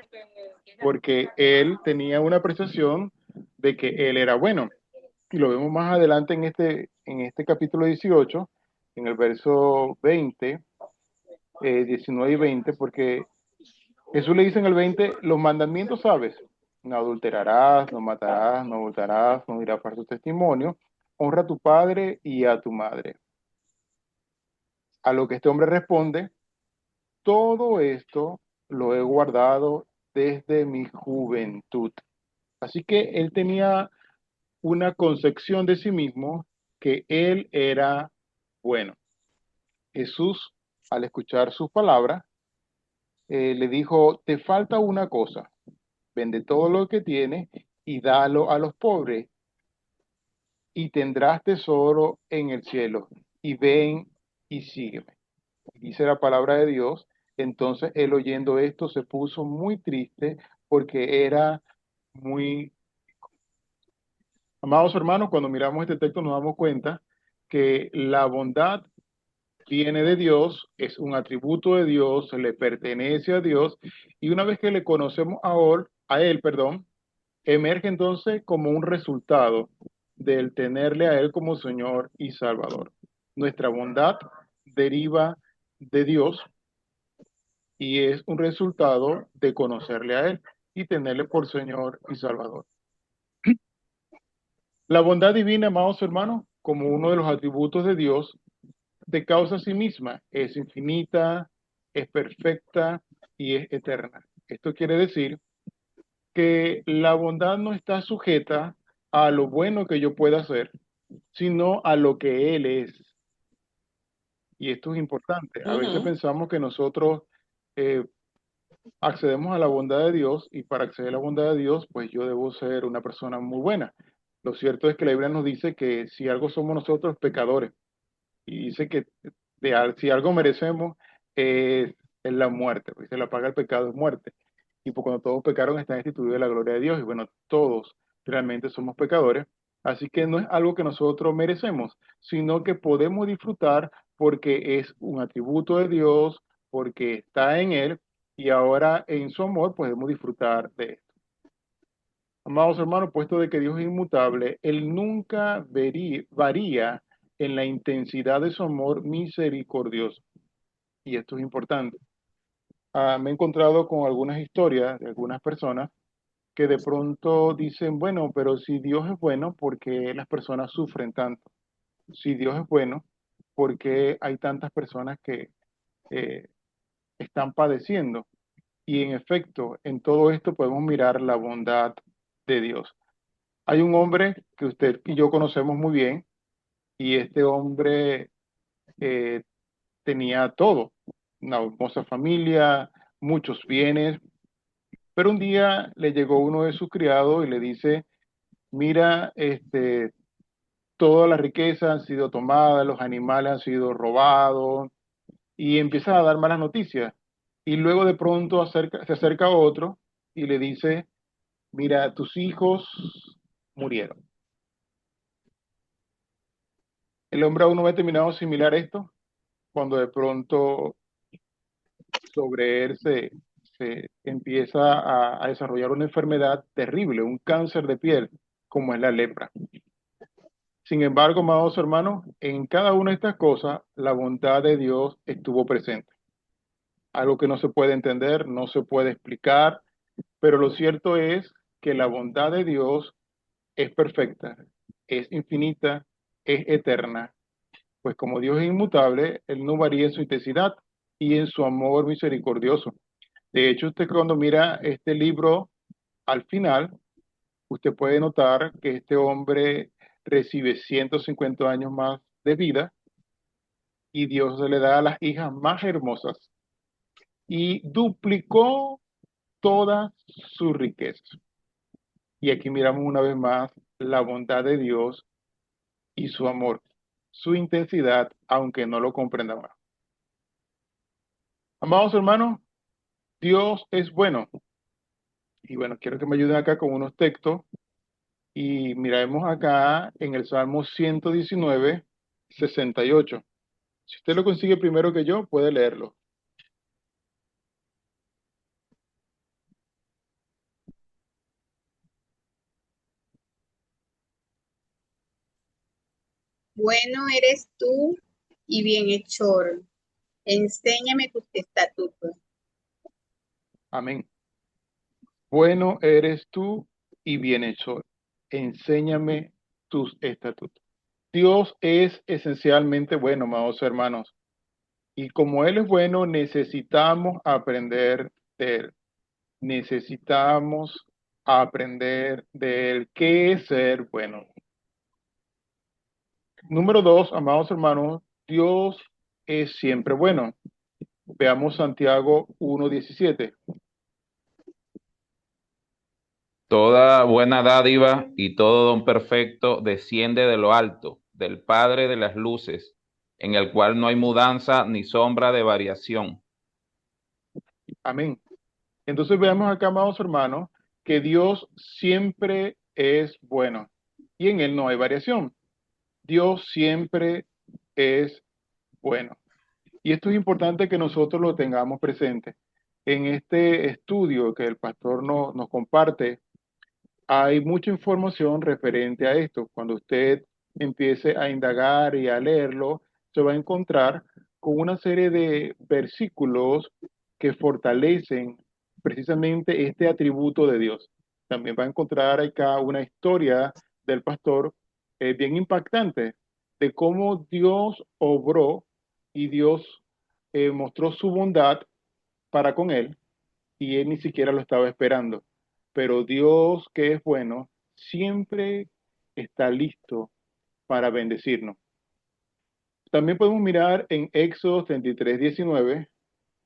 porque él tenía una apreciación de que él era bueno. Y lo vemos más adelante en este capítulo 18, en el verso 20, 19 y 20, porque Jesús le dice en el 20, los mandamientos, ¿sabes? No adulterarás, no matarás, no hurtarás, no dirás falso testimonio, honra a tu padre y a tu madre. A lo que este hombre responde, todo esto lo he guardado desde mi juventud. Así que él tenía una concepción de sí mismo que él era bueno. Jesús, al escuchar sus palabras, le dijo, te falta una cosa, vende todo lo que tienes y dalo a los pobres y tendrás tesoro en el cielo. Y ven y sígueme. Dice la palabra de Dios. Entonces él oyendo esto se puso muy triste porque era muy... Amados hermanos, cuando miramos este texto nos damos cuenta que la bondad viene de Dios, es un atributo de Dios, le pertenece a Dios, y una vez que le conocemos a él, emerge entonces como un resultado del tenerle a Él como Señor y Salvador. Nuestra bondad deriva de Dios y es un resultado de conocerle a Él y tenerle por Señor y Salvador. La bondad divina, amados hermanos, como uno de los atributos de Dios, de causa a sí misma, es infinita, es perfecta y es eterna. Esto quiere decir que la bondad no está sujeta a lo bueno que yo pueda hacer, sino a lo que Él es. Y esto es importante. A veces Ujú. pensamos que nosotros eh, accedemos a la bondad de Dios y para acceder a la bondad de Dios, pues yo debo ser una persona muy buena. Lo cierto es que la Biblia nos dice que si algo somos nosotros, pecadores. Y dice que si algo merecemos es la muerte, porque se la paga el pecado es muerte. Y por cuando todos pecaron están destituidos de la gloria de Dios. Y bueno, todos realmente somos pecadores. Así que no es algo que nosotros merecemos, sino que podemos disfrutar porque es un atributo de Dios, porque está en Él y ahora en su amor podemos disfrutar de esto. Amados hermanos, puesto de que Dios es inmutable, Él nunca varía en la intensidad de su amor misericordioso. Y esto es importante. Me he encontrado con algunas historias de algunas personas que de pronto dicen, bueno, pero si Dios es bueno, ¿por qué las personas sufren tanto? Si Dios es bueno, ¿por qué hay tantas personas que eh, están padeciendo? Y en efecto, en todo esto podemos mirar la bondad de Dios. Hay un hombre que usted y yo conocemos muy bien, y este hombre eh, tenía todo, una hermosa familia, muchos bienes, pero un día le llegó uno de sus criados y le dice, mira, toda la riqueza han sido tomadas, los animales han sido robados, y empieza a dar malas noticias. Y luego de pronto se acerca otro y le dice, mira, tus hijos murieron. El hombre aún no ha terminado de asimilar esto, cuando de pronto sobre él se empieza a desarrollar una enfermedad terrible, un cáncer de piel, como es la lepra. Sin embargo, amados hermanos, en cada una de estas cosas, la bondad de Dios estuvo presente. Algo que no se puede entender, no se puede explicar, pero lo cierto es que la bondad de Dios es perfecta, es infinita, es eterna, pues como Dios es inmutable, Él no varía en su intensidad y en su amor misericordioso. De hecho, usted cuando mira este libro al final, usted puede notar que este hombre recibe 150 años más de vida y Dios le da a las hijas más hermosas y duplicó todas sus riquezas. Y aquí miramos una vez más la bondad de Dios y su amor, su intensidad, aunque no lo comprendamos. Amados hermanos, Dios es bueno. Y bueno, quiero que me ayuden acá con unos textos. Y miremos acá en el Salmo 119, 68. Si usted lo consigue primero que yo, puede leerlo. Bueno eres tú y bienhechor. Enséñame tus estatutos. Amén. Bueno eres tú y bienhechor. Enséñame tus estatutos. Dios es esencialmente bueno, amados hermanos. Y como Él es bueno, necesitamos aprender de Él. Necesitamos aprender de Él. ¿Qué es ser bueno? Número dos, amados hermanos, Dios es siempre bueno. Veamos Santiago 1:17. Toda buena dádiva y todo don perfecto desciende de lo alto, del Padre de las luces, en el cual no hay mudanza ni sombra de variación. Amén. Entonces veamos acá, amados hermanos, que Dios siempre es bueno y en Él no hay variación. Dios siempre es bueno. Y esto es importante que nosotros lo tengamos presente. En este estudio que el pastor nos comparte, hay mucha información referente a esto. Cuando usted empiece a indagar y a leerlo, se va a encontrar con una serie de versículos que fortalecen precisamente este atributo de Dios. También va a encontrar acá una historia del pastor bien impactante de cómo Dios obró y Dios mostró su bondad para con él y él ni siquiera lo estaba esperando. Pero Dios, que es bueno, siempre está listo para bendecirnos. También podemos mirar en Éxodo 33:19,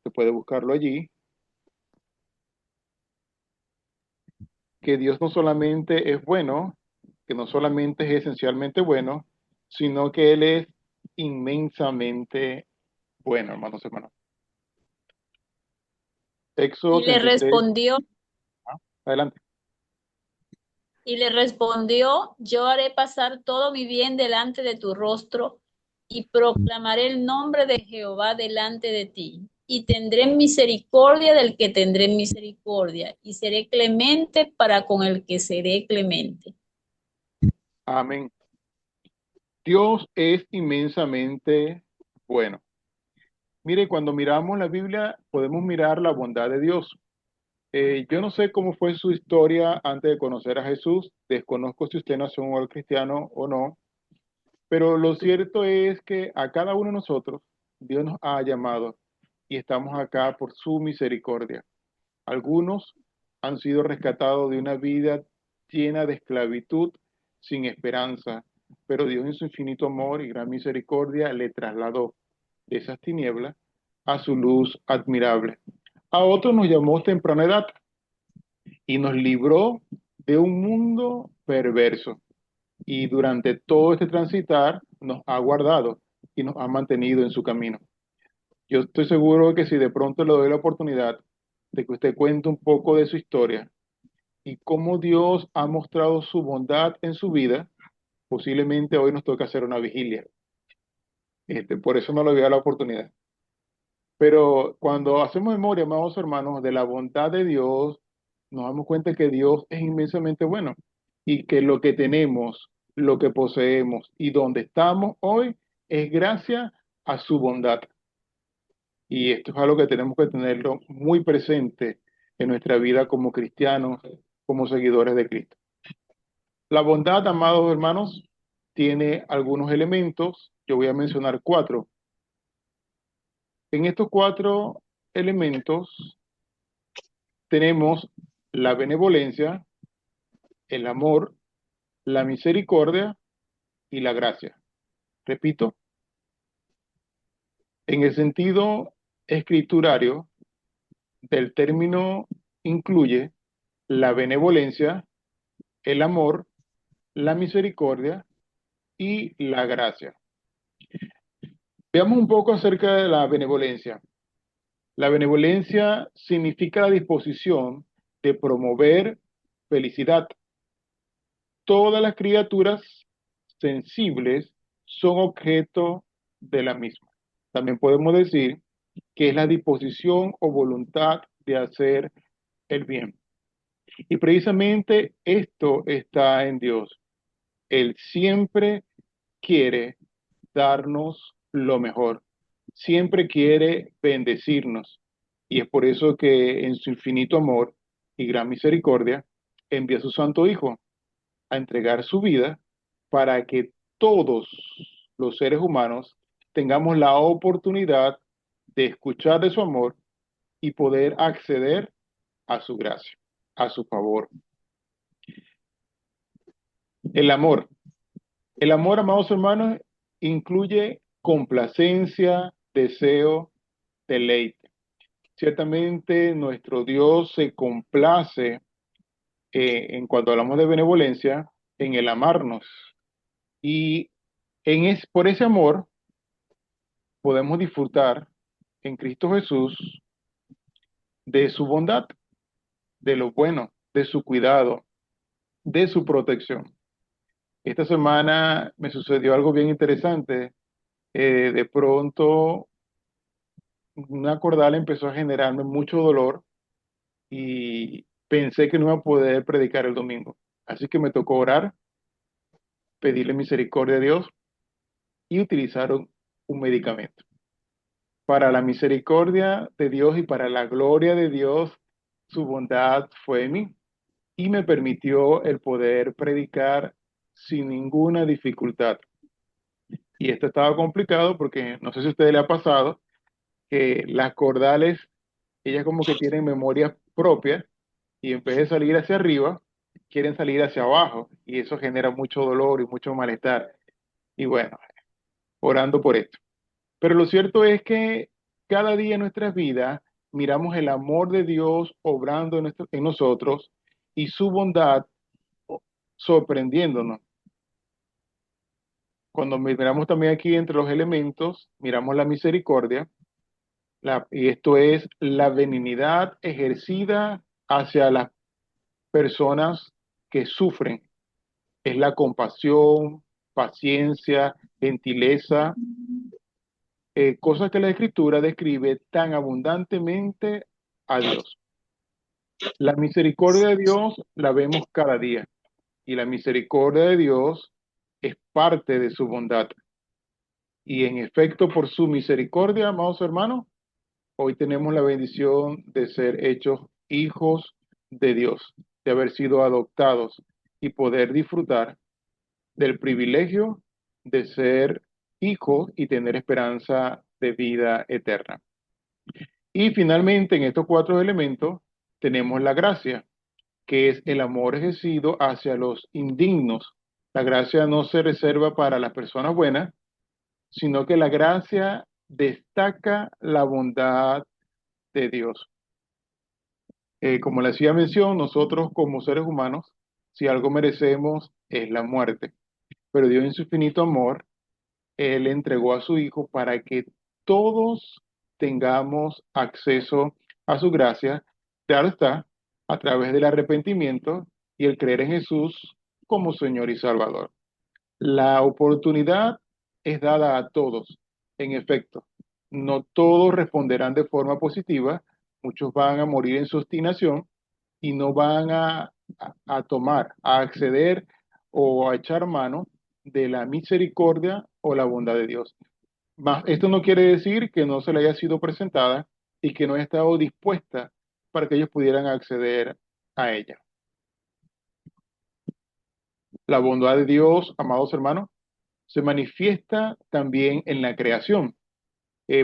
se puede buscarlo allí, que Dios no solamente es bueno, que no solamente es esencialmente bueno, sino que Él es inmensamente bueno, hermanos y hermanas. Éxodo Y le 33, respondió, adelante. yo haré pasar todo mi bien delante de tu rostro y proclamaré el nombre de Jehová delante de ti. Y tendré misericordia del que tendré misericordia, y seré clemente para con el que seré clemente. Amén. Dios es inmensamente bueno. Mire, cuando miramos la Biblia, podemos mirar la bondad de Dios. Yo no sé cómo fue su historia antes de conocer a Jesús, desconozco si usted nació en un hogar cristiano o no, pero lo cierto es que a cada uno de nosotros Dios nos ha llamado y estamos acá por su misericordia. Algunos han sido rescatados de una vida llena de esclavitud, sin esperanza, pero Dios en su infinito amor y gran misericordia le trasladó de esas tinieblas a su luz admirable. A otros nos llamó temprana edad y nos libró de un mundo perverso. Y durante todo este transitar nos ha guardado y nos ha mantenido en su camino. Yo estoy seguro que si de pronto le doy la oportunidad de que usted cuente un poco de su historia y cómo Dios ha mostrado su bondad en su vida, posiblemente hoy nos toca hacer una vigilia. Por eso no le voy a dar la oportunidad. Pero cuando hacemos memoria, amados hermanos, de la bondad de Dios, nos damos cuenta que Dios es inmensamente bueno y que lo que tenemos, lo que poseemos y donde estamos hoy es gracias a su bondad. Y esto es algo que tenemos que tenerlo muy presente en nuestra vida como cristianos, como seguidores de Cristo. La bondad, amados hermanos, tiene algunos elementos. Yo voy a mencionar 4. En estos 4 elementos tenemos la benevolencia, el amor, la misericordia y la gracia. Repito, en el sentido escriturario del término incluye la benevolencia, el amor, la misericordia y la gracia. Veamos un poco acerca de la benevolencia. La benevolencia significa la disposición de promover felicidad. Todas las criaturas sensibles son objeto de la misma. También podemos decir que es la disposición o voluntad de hacer el bien. Y precisamente esto está en Dios. Él siempre quiere darnos lo mejor. Siempre quiere bendecirnos. Y es por eso que en su infinito amor y gran misericordia envía a su Santo Hijo a entregar su vida para que todos los seres humanos tengamos la oportunidad de escuchar de su amor y poder acceder a su gracia, a su favor. El amor. El amor, amados hermanos, incluye complacencia, deseo, deleite. Ciertamente nuestro Dios se complace en cuanto hablamos de benevolencia, en el amarnos. Y por ese amor podemos disfrutar en Cristo Jesús de su bondad, de lo bueno, de su cuidado, de su protección. Esta semana me sucedió algo bien interesante. De pronto una cordal empezó a generarme mucho dolor y pensé que no iba a poder predicar el domingo. Así que me tocó orar, pedirle misericordia a Dios y utilizaron un medicamento. Para la misericordia de Dios y para la gloria de Dios, su bondad fue en mí y me permitió el poder predicar sin ninguna dificultad. Y esto estaba complicado porque no sé si a ustedes le ha pasado que las cordales, ellas como que tienen memoria propia y en vez de salir hacia arriba, quieren salir hacia abajo y eso genera mucho dolor y mucho malestar. Y bueno, orando por esto. Pero lo cierto es que cada día en nuestras vidas miramos el amor de Dios obrando en nosotros y su bondad sorprendiéndonos. Cuando miramos también aquí entre los elementos, miramos la misericordia, y esto es la benignidad ejercida hacia las personas que sufren. Es la compasión, paciencia, gentileza, cosas que la Escritura describe tan abundantemente a Dios. La misericordia de Dios la vemos cada día y la misericordia de Dios es parte de su bondad. Y en efecto, por su misericordia, amados hermanos, hoy tenemos la bendición de ser hechos hijos de Dios, de haber sido adoptados y poder disfrutar del privilegio de ser hijos y tener esperanza de vida eterna. Y finalmente, en estos 4 elementos, tenemos la gracia, que es el amor ejercido hacia los indignos. La gracia no se reserva para las personas buenas, sino que la gracia destaca la bondad de Dios. Como le hacía mención, nosotros como seres humanos, si algo merecemos es la muerte, pero Dios en su infinito amor, Él entregó a su Hijo para que todos tengamos acceso a su gracia, claro está, a través del arrepentimiento y el creer en Jesús como Señor y Salvador. La oportunidad es dada a todos, en efecto. No todos responderán de forma positiva, muchos van a morir en su obstinación y no van a tomar, a acceder o a echar mano de la misericordia o la bondad de Dios. Mas esto no quiere decir que no se le haya sido presentada y que no haya estado dispuesta para que ellos pudieran acceder a ella. La bondad de Dios, amados hermanos, se manifiesta también en la creación.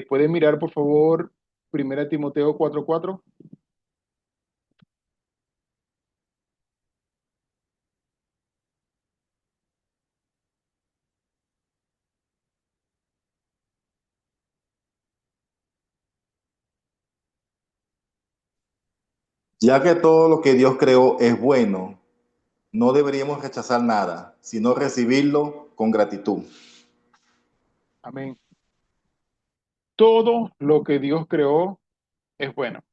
¿Pueden mirar, por favor, 1 Timoteo 4:4? Ya que todo lo que Dios creó es bueno, no deberíamos rechazar nada, sino recibirlo con gratitud. Amén. Todo lo que Dios creó es bueno.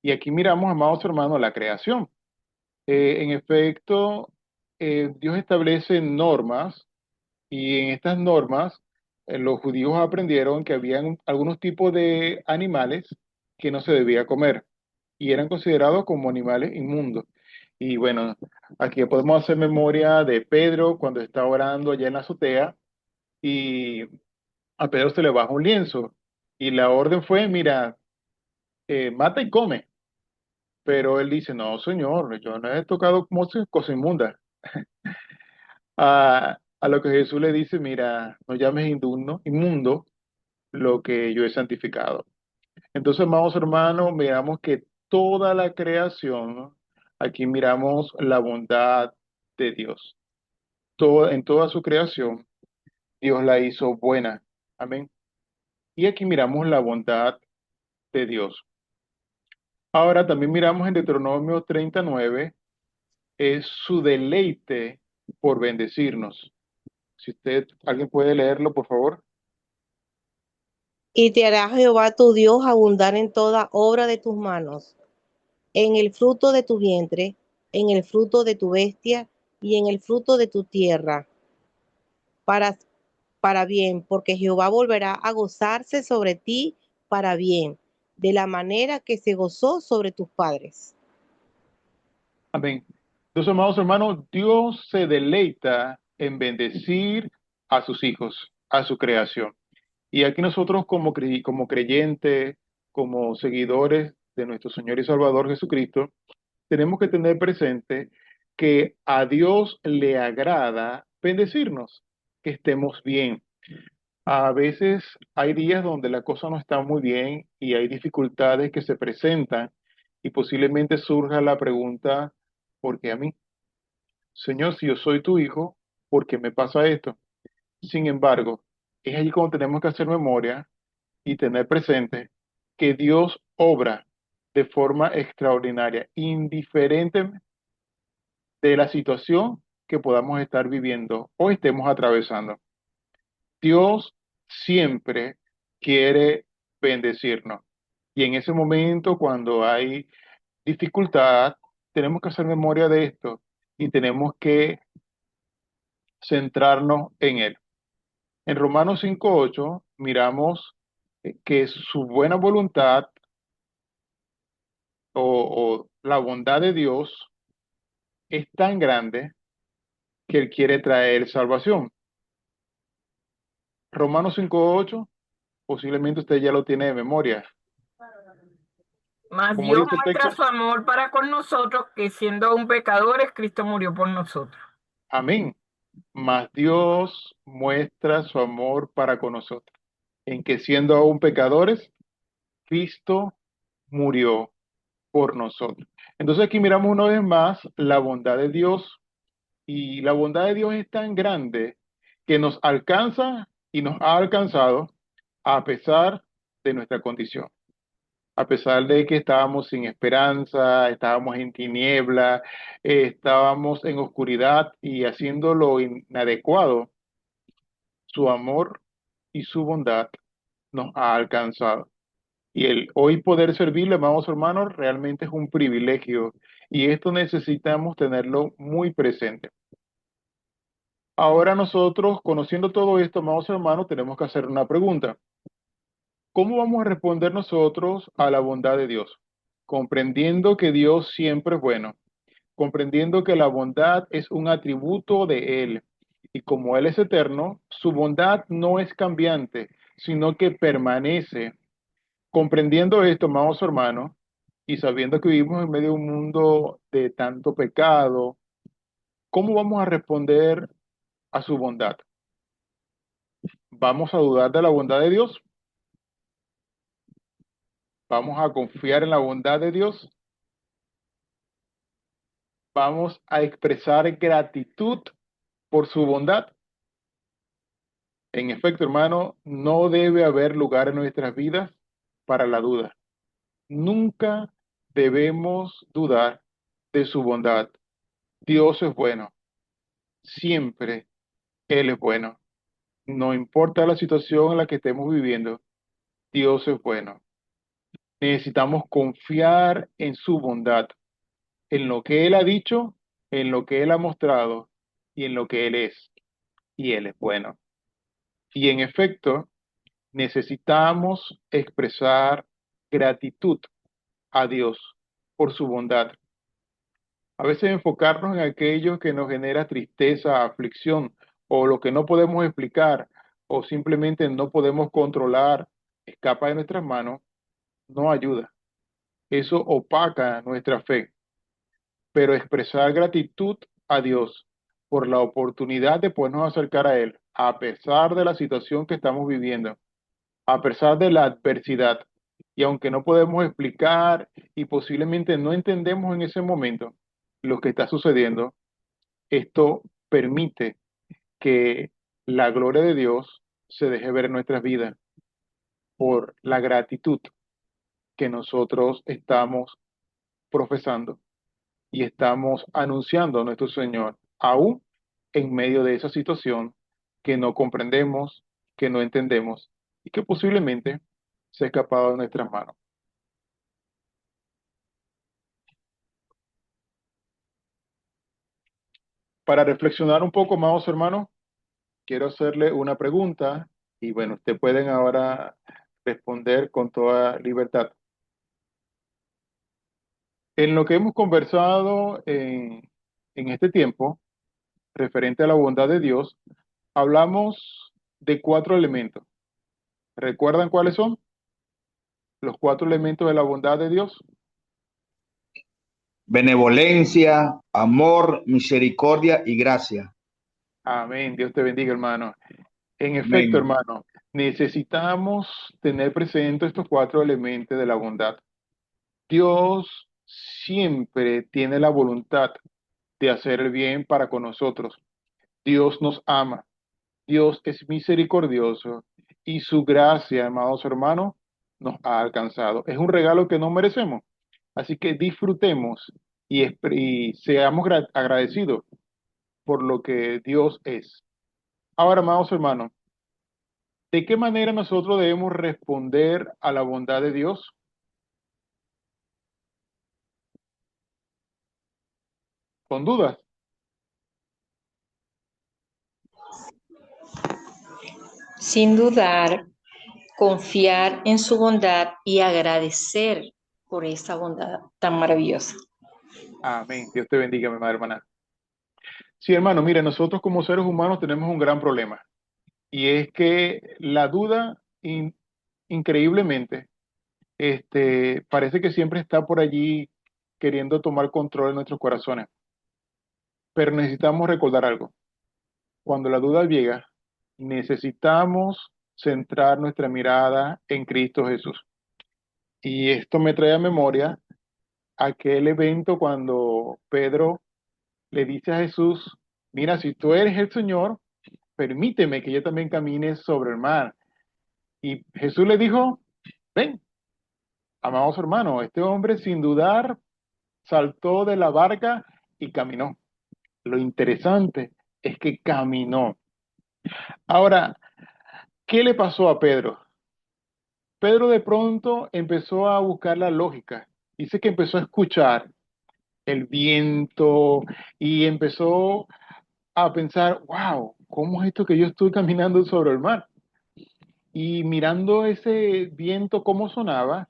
Y aquí miramos, amados hermanos, la creación. En efecto, Dios establece normas y en estas normas los judíos aprendieron que habían algunos tipos de animales que no se debía comer y eran considerados como animales inmundos. Y bueno, aquí podemos hacer memoria de Pedro cuando está orando allá en la azotea y a Pedro se le baja un lienzo y la orden fue, mira, mata y come. Pero él dice, no, señor, yo no he tocado cosa inmunda. A lo que Jesús le dice, mira, no llames inmundo lo que yo he santificado. Entonces, amados hermanos, miramos que toda la creación, aquí miramos la bondad de Dios. En toda su creación, Dios la hizo buena. Amén. Y aquí miramos la bondad de Dios. Ahora también miramos en Deuteronomio 39, es su deleite por bendecirnos. Si alguien puede leerlo, por favor. Y te hará Jehová tu Dios abundar en toda obra de tus manos, en el fruto de tu vientre, en el fruto de tu bestia y en el fruto de tu tierra, para bien, porque Jehová volverá a gozarse sobre ti para bien, de la manera que se gozó sobre tus padres. Amén. Entonces, amados hermanos, Dios se deleita en bendecir a sus hijos, a su creación. Y aquí nosotros como creyentes, como seguidores de nuestro Señor y Salvador Jesucristo, tenemos que tener presente que a Dios le agrada bendecirnos, que estemos bien. A veces hay días donde la cosa no está muy bien y hay dificultades que se presentan y posiblemente surja la pregunta, ¿por qué a mí? Señor, si yo soy tu hijo, ¿por qué me pasa esto? Sin embargo, es allí cuando tenemos que hacer memoria y tener presente que Dios obra de forma extraordinaria, indiferente de la situación que podamos estar viviendo o estemos atravesando. Dios siempre quiere bendecirnos. Y en ese momento, cuando hay dificultad, tenemos que hacer memoria de esto y tenemos que centrarnos en Él. En Romanos 5:8 miramos que su buena voluntad o la bondad de Dios es tan grande que Él quiere traer salvación. Romanos 5:8, posiblemente usted ya lo tiene de memoria. Mas Como Dios dice el muestra texto, su amor para con nosotros, que siendo aún pecadores, Cristo murió por nosotros. amén. Mas Dios muestra su amor para con nosotros, en que siendo aún pecadores, Cristo murió por nosotros. Entonces aquí miramos una vez más la bondad de Dios, y la bondad de Dios es tan grande que nos alcanza y nos ha alcanzado a pesar de nuestra condición. A pesar de que estábamos sin esperanza, estábamos en tiniebla, estábamos en oscuridad y haciendo lo inadecuado, su amor y su bondad nos ha alcanzado. Y el hoy poder servirle, amados hermanos, realmente es un privilegio y esto necesitamos tenerlo muy presente. Ahora nosotros, conociendo todo esto, amados hermanos, tenemos que hacer una pregunta. ¿Cómo vamos a responder nosotros a la bondad de Dios? Comprendiendo que Dios siempre es bueno, comprendiendo que la bondad es un atributo de Él. Y como Él es eterno, su bondad no es cambiante, sino que permanece. Comprendiendo esto, amados hermanos, y sabiendo que vivimos en medio de un mundo de tanto pecado, ¿cómo vamos a responder a su bondad? ¿Vamos a dudar de la bondad de Dios? ¿Vamos a confiar en la bondad de Dios? ¿Vamos a expresar gratitud por su bondad? En efecto, hermano, no debe haber lugar en nuestras vidas para la duda. Nunca debemos dudar de su bondad. Dios es bueno. Siempre Él es bueno. No importa la situación en la que estemos viviendo, Dios es bueno. Necesitamos confiar en su bondad, en lo que Él ha dicho, en lo que Él ha mostrado y en lo que Él es. Y Él es bueno. Y en efecto, necesitamos expresar gratitud a Dios por su bondad. A veces enfocarnos en aquello que nos genera tristeza, aflicción o lo que no podemos explicar o simplemente no podemos controlar, escapa de nuestras manos, no ayuda. Eso opaca nuestra fe. Pero expresar gratitud a Dios por la oportunidad de podernos acercar a Él, a pesar de la situación que estamos viviendo, a pesar de la adversidad, y aunque no podemos explicar y posiblemente no entendemos en ese momento lo que está sucediendo, esto permite que la gloria de Dios se deje ver en nuestras vidas por la gratitud que nosotros estamos profesando y estamos anunciando a nuestro Señor, aún en medio de esa situación que no comprendemos, que no entendemos y que posiblemente se ha escapado de nuestras manos. Para reflexionar un poco más, hermanos, quiero hacerle una pregunta y bueno, ustedes pueden ahora responder con toda libertad. En lo que hemos conversado en este tiempo, referente a la bondad de Dios, hablamos de 4 elementos. ¿Recuerdan cuáles son los 4 elementos de la bondad de Dios? Benevolencia, amor, misericordia y gracia. Amén. Dios te bendiga, hermano. En efecto, Amén. hermano, necesitamos tener presente estos 4 elementos de la bondad. Dios siempre tiene la voluntad de hacer el bien para con nosotros. Dios nos ama. Dios es misericordioso y su gracia, amados hermanos, nos ha alcanzado. Es un regalo que no merecemos. Así que disfrutemos y seamos agradecidos por lo que Dios es. Ahora, amados hermanos, ¿de qué manera nosotros debemos responder a la bondad de Dios? Con dudas. Sin dudar, confiar en su bondad y agradecer por esa bondad tan maravillosa. Amén. Dios te bendiga, mi madre hermana. Sí, hermano, mire, nosotros como seres humanos tenemos un gran problema. Y es que la duda, increíblemente, parece que siempre está por allí queriendo tomar control de nuestros corazones. Pero necesitamos recordar algo. Cuando la duda llega, necesitamos centrar nuestra mirada en Cristo Jesús. Y esto me trae a memoria aquel evento cuando Pedro le dice a Jesús, mira, si tú eres el Señor, permíteme que yo también camine sobre el mar. Y Jesús le dijo, ven, amados hermanos, este hombre sin dudar saltó de la barca y caminó. Lo interesante es que caminó. Ahora, ¿qué le pasó a Pedro? Pedro de pronto empezó a buscar la lógica. Dice que empezó a escuchar el viento y empezó a pensar, wow, ¿cómo es esto que yo estoy caminando sobre el mar? Y mirando ese viento, cómo sonaba,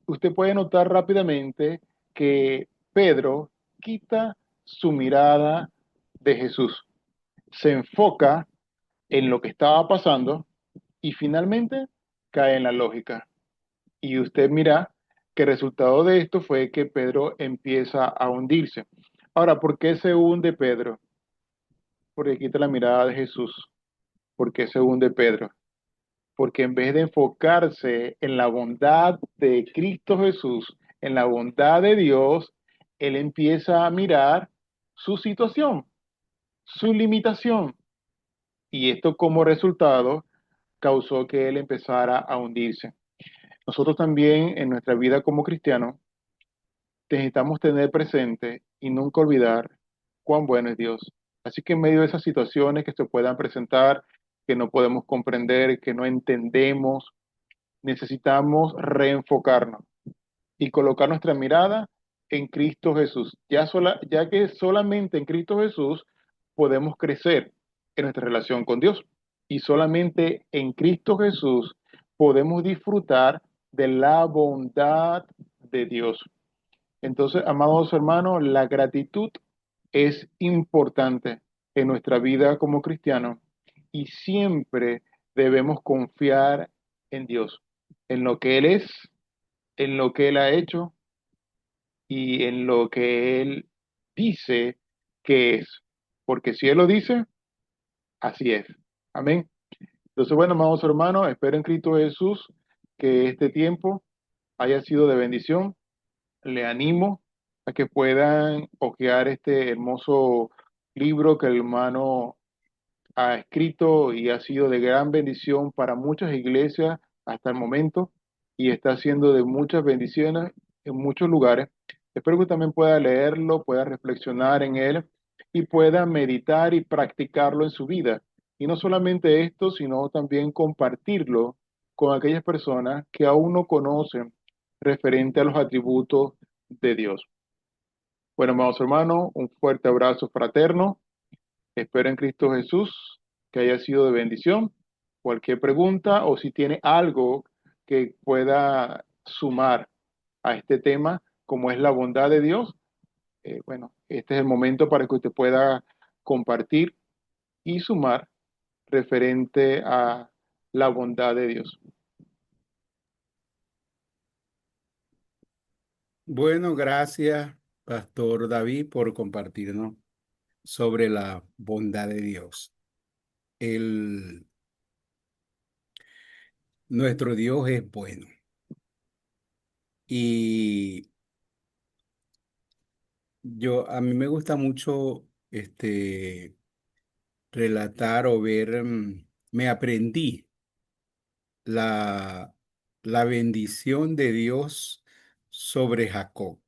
usted puede notar rápidamente que Pedro quita su mirada de Jesús, se enfoca en lo que estaba pasando y finalmente cae en la lógica. Y usted mira que el resultado de esto fue que Pedro empieza a hundirse. Ahora, ¿por qué se hunde Pedro? Porque quita la mirada de Jesús. ¿Por qué se hunde Pedro? Porque en vez de enfocarse en la bondad de Cristo Jesús, en la bondad de Dios, él empieza a mirar su situación, su limitación. Y esto como resultado causó que él empezara a hundirse. Nosotros también en nuestra vida como cristianos necesitamos tener presente y nunca olvidar cuán bueno es Dios. Así que en medio de esas situaciones que se puedan presentar, que no podemos comprender, que no entendemos, necesitamos reenfocarnos y colocar nuestra mirada en Cristo Jesús, ya que solamente en Cristo Jesús podemos crecer en nuestra relación con Dios y solamente en Cristo Jesús podemos disfrutar de la bondad de Dios. Entonces, amados hermanos, la gratitud es importante en nuestra vida como cristianos y siempre debemos confiar en Dios, en lo que Él es, en lo que Él ha hecho y en lo que Él dice que es. Porque si Él lo dice, así es. Amén. Entonces, bueno, amados hermanos, espero en Cristo Jesús que este tiempo haya sido de bendición. Le animo a que puedan hojear este hermoso libro que el hermano ha escrito y ha sido de gran bendición para muchas iglesias hasta el momento y está siendo de muchas bendiciones en muchos lugares. Espero que también pueda leerlo, pueda reflexionar en él y pueda meditar y practicarlo en su vida. Y no solamente esto, sino también compartirlo con aquellas personas que aún no conocen referente a los atributos de Dios. Bueno, amados hermanos, un fuerte abrazo fraterno. Espero en Cristo Jesús que haya sido de bendición. Cualquier pregunta o si tiene algo que pueda sumar a este tema, como es la bondad de Dios, bueno, este es el momento para que usted pueda compartir y sumar referente a la bondad de Dios. Bueno, gracias, Pastor David, por compartirnos sobre la bondad de Dios. El, Nuestro Dios es bueno y a mí me gusta mucho relatar o ver, me aprendí la, la bendición de Dios sobre Jacob.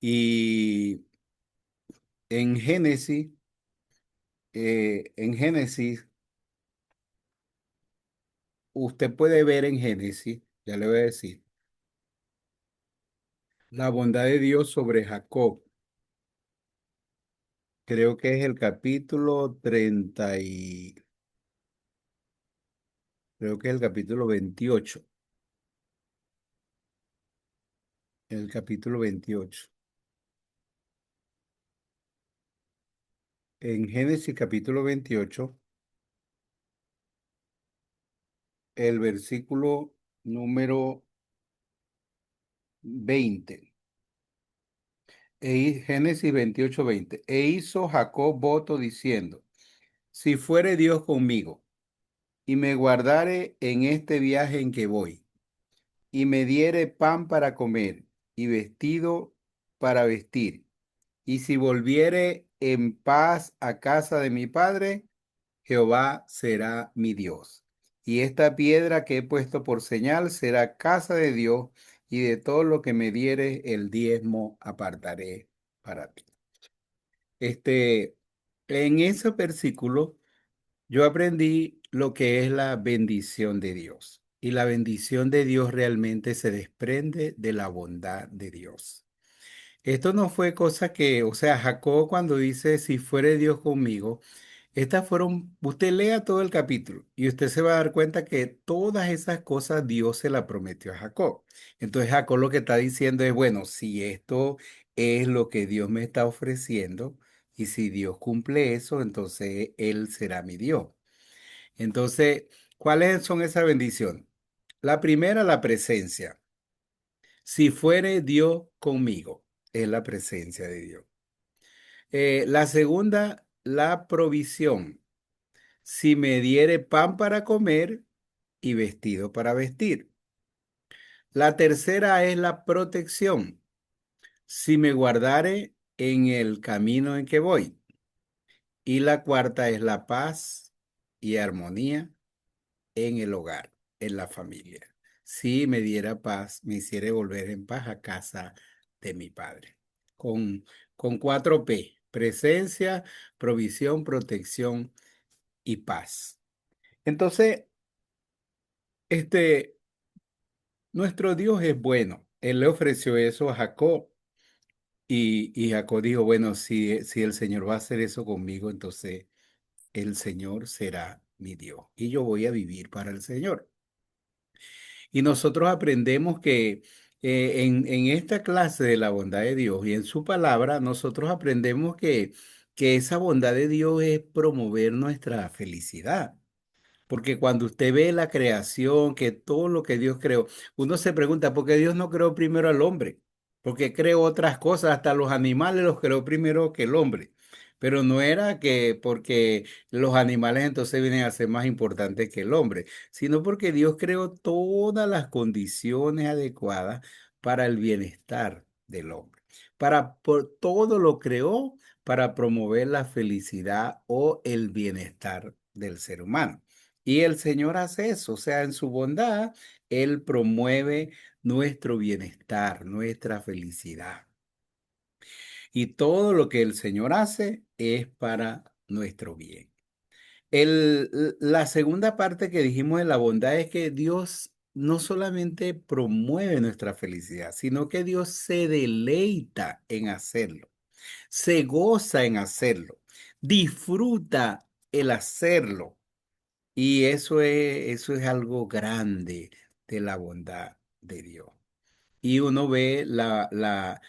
Y en Génesis, usted puede ver en Génesis, ya le voy a decir, la bondad de Dios sobre Jacob. Creo que es el capítulo 30 y creo que es el capítulo 28. El capítulo 28. En Génesis capítulo 28, el versículo número 20. Génesis 28, 20. E hizo Jacob voto diciendo, si fuere Dios conmigo, y me guardare en este viaje en que voy, y me diere pan para comer, y vestido para vestir, y si volviere en paz a casa de mi padre, Jehová será mi Dios. Y esta piedra que he puesto por señal será casa de Dios, y de todo lo que me diere el diezmo apartaré para ti. En ese versículo yo aprendí lo que es la bendición de Dios. Y la bendición de Dios realmente se desprende de la bondad de Dios. Esto no fue cosa que, o sea, Jacob cuando dice, si fuere Dios conmigo, estas fueron, usted lea todo el capítulo y usted se va a dar cuenta que todas esas cosas Dios se las prometió a Jacob. Entonces Jacob lo que está diciendo es, bueno, si esto es lo que Dios me está ofreciendo y si Dios cumple eso, entonces Él será mi Dios. Entonces, ¿cuáles son esas bendiciones? La primera, la presencia. Si fuere Dios conmigo, es la presencia de Dios. La segunda, la provisión. Si me diere pan para comer y vestido para vestir. La tercera es la protección. Si me guardare en el camino en que voy. Y la cuarta es la paz y armonía en el hogar, en la familia. Si me diera paz, me hiciera volver en paz a casa de mi padre. Con, con 4P, presencia, provisión, protección y paz. Entonces, este, nuestro Dios es bueno. Él le ofreció eso a Jacob y Jacob dijo, bueno, si el Señor va a hacer eso conmigo, entonces el Señor será mi Dios y yo voy a vivir para el Señor. Y nosotros aprendemos que en esta clase de la bondad de Dios y en su palabra, nosotros aprendemos que esa bondad de Dios es promover nuestra felicidad. Porque cuando usted ve la creación, que todo lo que Dios creó, uno se pregunta, ¿por qué Dios no creó primero al hombre? Porque creó otras cosas, hasta los animales los creó primero que el hombre. Pero no era que porque los animales entonces vienen a ser más importantes que el hombre, sino porque Dios creó todas las condiciones adecuadas para el bienestar del hombre. Por todo lo creó para promover la felicidad o el bienestar del ser humano. Y el Señor hace eso, o sea, en su bondad, Él promueve nuestro bienestar, nuestra felicidad. Y todo lo que el Señor hace es para nuestro bien. La segunda parte que dijimos de la bondad es que Dios no solamente promueve nuestra felicidad, sino que Dios se deleita en hacerlo, se goza en hacerlo, disfruta el hacerlo. Y eso es algo grande de la bondad de Dios. Y uno ve la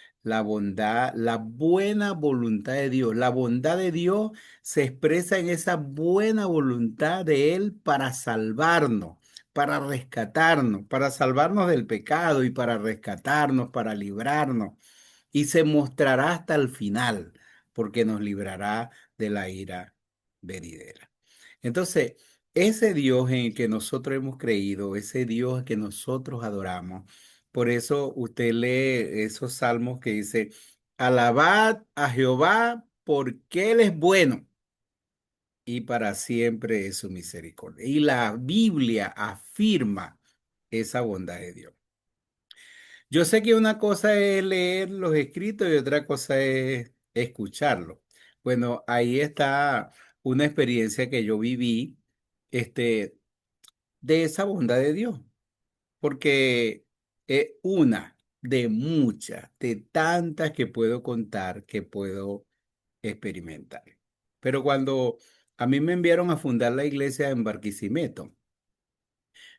bondad, la buena voluntad de Dios. La bondad de Dios se expresa en esa buena voluntad de Él para salvarnos, para rescatarnos, para salvarnos del pecado y para rescatarnos, para librarnos. Y se mostrará hasta el final, porque nos librará de la ira venidera. Entonces, ese Dios en el que nosotros hemos creído, ese Dios que nosotros adoramos, por eso usted lee esos salmos que dice, alabad a Jehová porque Él es bueno y para siempre es su misericordia. Y la Biblia afirma esa bondad de Dios. Yo sé que una cosa es leer los escritos y otra cosa es escucharlo. Bueno, ahí está una experiencia que yo viví, este, de esa bondad de Dios, porque es una de muchas, de tantas que puedo contar, que puedo experimentar. Pero cuando a mí me enviaron a fundar la iglesia en Barquisimeto,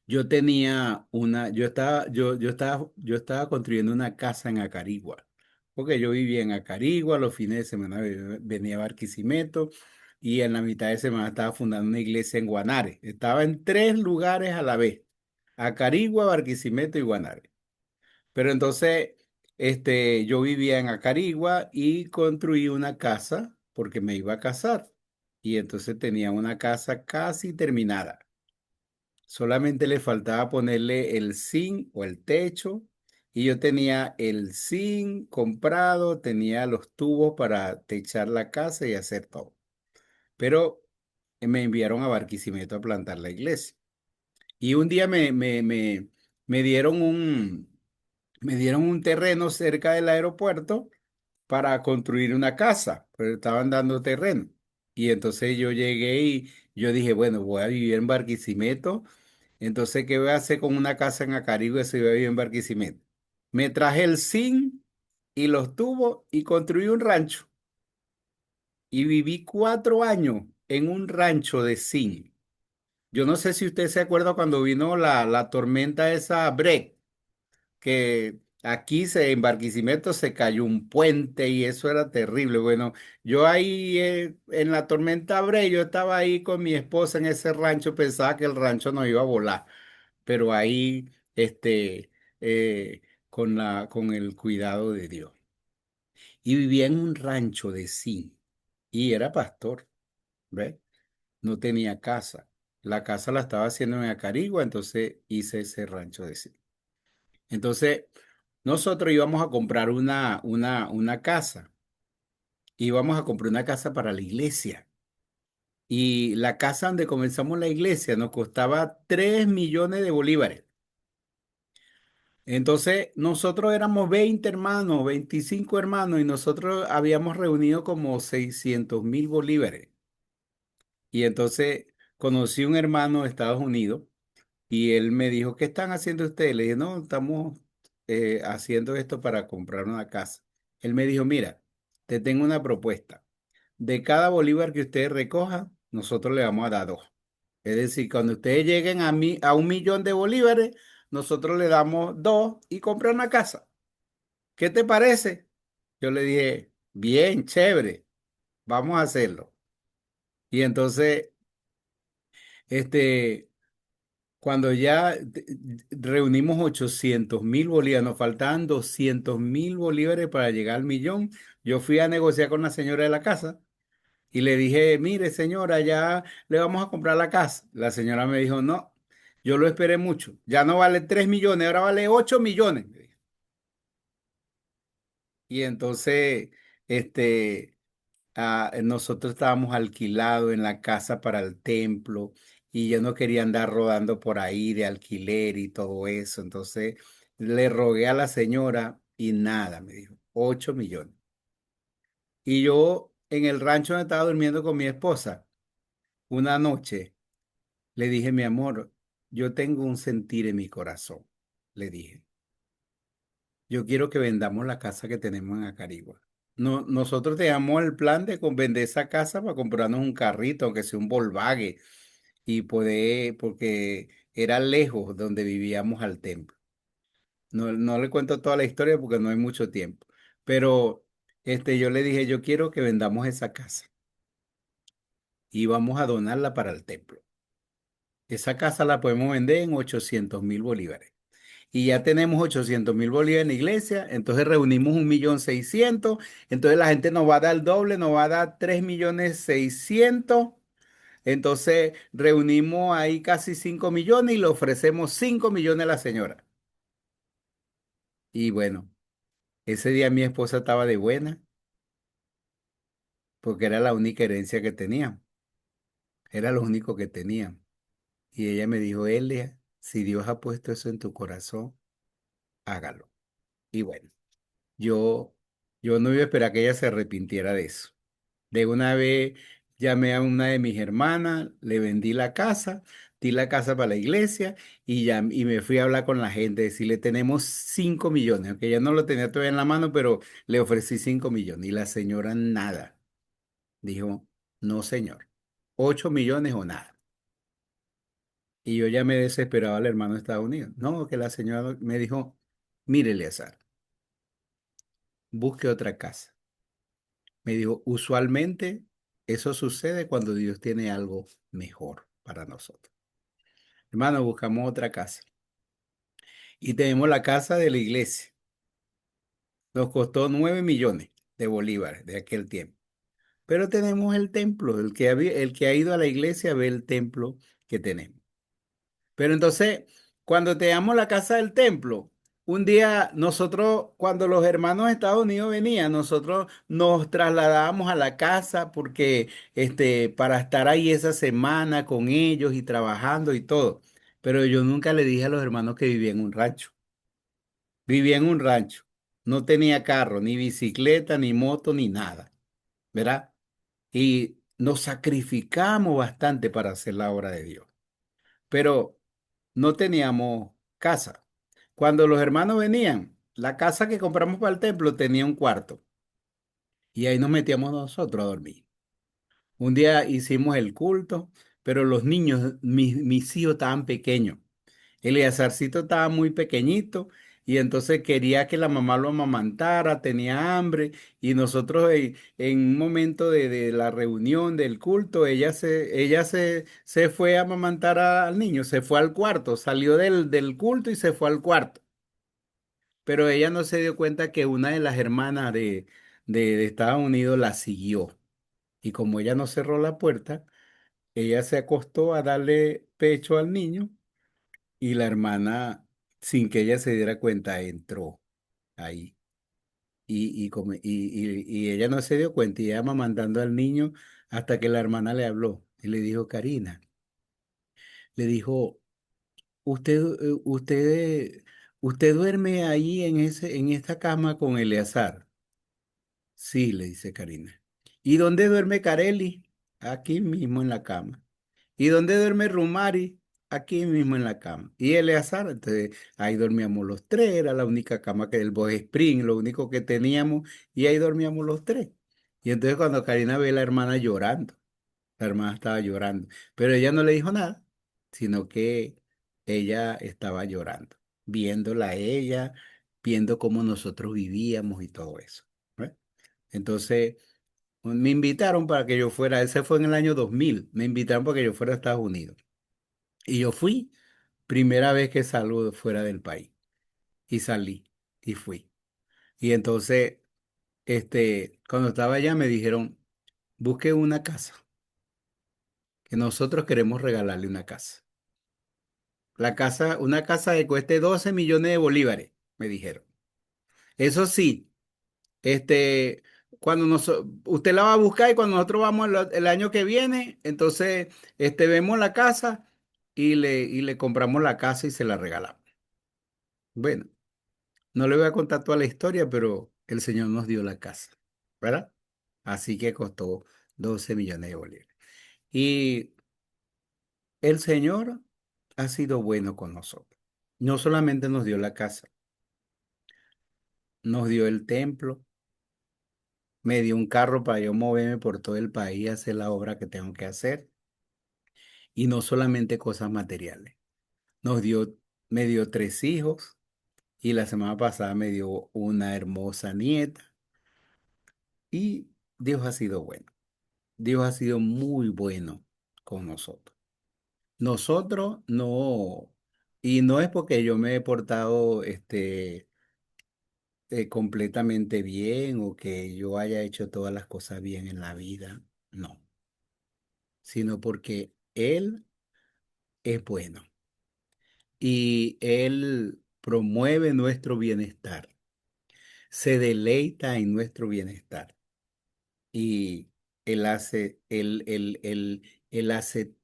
yo estaba construyendo una casa en Acarigua, porque yo vivía en Acarigua, los fines de semana venía a Barquisimeto y en la mitad de semana estaba fundando una iglesia en Guanare. Estaba en tres lugares a la vez, Acarigua, Barquisimeto y Guanare. Pero entonces, yo vivía en Acarigua y construí una casa porque me iba a casar. Y entonces tenía una casa casi terminada. Solamente le faltaba ponerle el zinc o el techo y yo tenía el zinc comprado, tenía los tubos para techar la casa y hacer todo. Pero me enviaron a Barquisimeto a plantar la iglesia. Y un día me dieron un terreno cerca del aeropuerto para construir una casa, pero estaban dando terreno. Y entonces yo llegué y yo dije, bueno, voy a vivir en Barquisimeto. Entonces, ¿qué voy a hacer con una casa en Acarigua si voy a vivir en Barquisimeto? Me traje el zinc y los tubos y construí un rancho. Y viví 4 años en un rancho de zinc. Yo no sé si usted se acuerda cuando vino la tormenta esa Breck, que aquí en Barquisimeto se cayó un puente y eso era terrible. Bueno, yo ahí en la tormenta Breck, yo estaba ahí con mi esposa en ese rancho, pensaba que el rancho nos iba a volar, pero ahí, con el cuidado de Dios. Y vivía en un rancho de zinc y era pastor, ¿ves? No tenía casa. La casa la estaba haciendo en Acarigua, entonces hice ese rancho de zinc. Entonces, nosotros íbamos a comprar una casa. Íbamos a comprar una casa para la iglesia. Y la casa donde comenzamos la iglesia nos costaba 3 millones de bolívares. Entonces, nosotros éramos 20 hermanos, 25 hermanos, y nosotros habíamos reunido como 600.000 bolívares. Y entonces conocí un hermano de Estados Unidos y él me dijo, ¿qué están haciendo ustedes? Le dije, no, estamos haciendo esto para comprar una casa. Él me dijo, mira, te tengo una propuesta. De cada bolívar que ustedes recojan, nosotros le vamos a dar dos. Es decir, cuando ustedes lleguen a 1 millón de bolívares, nosotros le damos dos y compran una casa. ¿Qué te parece? Yo le dije, bien, chévere, vamos a hacerlo. Y entonces, este, cuando ya reunimos 800.000 bolívares, nos faltaban 200.000 bolívares para llegar al millón, yo fui a negociar con la señora de la casa y le dije, mire señora, ya le vamos a comprar la casa. La señora me dijo, no, yo lo esperé mucho, ya no vale 3 millones, ahora vale 8 millones. Y entonces, este, nosotros estábamos alquilados en la casa para el templo y yo no quería andar rodando por ahí de alquiler y todo eso. Entonces le rogué a la señora y nada, me dijo, 8 millones. Y yo en el rancho donde estaba durmiendo con mi esposa, una noche le dije, mi amor, yo tengo un sentir en mi corazón, le dije. Yo quiero que vendamos la casa que tenemos en Acarigua. No, nosotros teníamos el plan de vender esa casa para comprarnos un carrito, aunque sea un Volkswagen. y poder, porque era lejos donde vivíamos al templo. No, no le cuento toda la historia porque no hay mucho tiempo, pero yo le dije, yo quiero que vendamos esa casa y vamos a donarla para el templo. Esa casa la podemos vender en 800.000 bolívares. Y ya tenemos 800.000 bolívares en la iglesia, entonces reunimos 1.600.000, entonces la gente nos va a dar el doble, nos va a dar 3.600.000, entonces reunimos ahí casi 5 millones y le ofrecemos 5 millones a la señora. Y bueno, ese día mi esposa estaba de buena, porque era la única herencia que tenía, era lo único que tenía. Y ella me dijo, Elia, si Dios ha puesto eso en tu corazón, hágalo. Y bueno, yo, yo no iba a esperar que ella se arrepintiera de eso. De una vez llamé a una de mis hermanas, le vendí la casa, di la casa para la iglesia y me fui a hablar con la gente, decirle, tenemos 5 millones, aunque ya no lo tenía todavía en la mano, pero le ofrecí 5 millones. Y la señora nada. Dijo, no señor, 8 millones o nada. Y yo ya me desesperaba al hermano de Estados Unidos. No, que la señora me dijo, mire, Eleazar, busque otra casa. Me dijo, usualmente eso sucede cuando Dios tiene algo mejor para nosotros. Hermano, buscamos otra casa. Y tenemos la casa de la iglesia. Nos costó 9 millones de bolívares de aquel tiempo. Pero tenemos el templo. El que ha ido a la iglesia ve el templo que tenemos. Pero entonces, cuando teníamos la casa del templo, un día nosotros, cuando los hermanos de Estados Unidos venían, nosotros nos trasladábamos a la casa porque, para estar ahí esa semana con ellos y trabajando y todo. Pero yo nunca le dije a los hermanos que vivía en un rancho. Vivía en un rancho. No tenía carro, ni bicicleta, ni moto, ni nada, ¿verdad? Y nos sacrificamos bastante para hacer la obra de Dios. Pero no teníamos casa. Cuando los hermanos venían, la casa que compramos para el templo tenía un cuarto y ahí nos metíamos nosotros a dormir. Un día hicimos el culto, pero los niños, mis hijos estaban pequeños. Eleazarcito estaba muy pequeñito y entonces quería que la mamá lo amamantara, tenía hambre y nosotros en un momento de la reunión del culto, se fue a amamantar al niño, se fue al cuarto, salió del culto y se fue al cuarto. Pero ella no se dio cuenta que una de las hermanas de Estados Unidos la siguió. Y como ella no cerró la puerta, ella se acostó a darle pecho al niño y la hermana, sin que ella se diera cuenta, entró ahí. Y ella no se dio cuenta y ella mandando al niño hasta que la hermana le habló y le dijo, Karina, le dijo, usted duerme ahí en esta cama con Eleazar. Sí, le dice Karina. ¿Y dónde duerme Carely? Aquí mismo en la cama. ¿Y dónde duerme Rumari? Aquí mismo en la cama. Y Eleazar, entonces ahí dormíamos los tres, era la única cama que del Box Spring, lo único que teníamos, y ahí dormíamos los tres. Y entonces cuando Karina ve a la hermana llorando, la hermana estaba llorando, pero ella no le dijo nada, sino que ella estaba llorando, viéndola a ella, viendo cómo nosotros vivíamos y todo eso. ¿Ve? Entonces, me invitaron para que yo fuera, ese fue en el año 2000, me invitaron para que yo fuera a Estados Unidos. Y yo fui, primera vez que salgo de fuera del país. Y salí, y fui. Y entonces, cuando estaba allá me dijeron, busque una casa, que nosotros queremos regalarle una casa. Una casa que cueste 12 millones de bolívares, me dijeron. Eso sí, este, usted la va a buscar y cuando nosotros vamos el año que viene, entonces, vemos la casa y le compramos la casa y se la regalamos. Bueno, no le voy a contar toda la historia, pero el Señor nos dio la casa, ¿verdad? Así que costó 12 millones de bolívares. Y el Señor ha sido bueno con nosotros. No solamente nos dio la casa, nos dio el templo, me dio un carro para yo moverme por todo el país a hacer la obra que tengo que hacer. Y no solamente cosas materiales. Nos dio, me dio 3 hijos y la semana pasada me dio una hermosa nieta. Y Dios ha sido bueno. Dios ha sido muy bueno con nosotros. Nosotros no, y no es porque yo me he portado completamente bien o que yo haya hecho todas las cosas bien en la vida, no, sino porque Él es bueno y Él promueve nuestro bienestar, se deleita en nuestro bienestar. Y él hace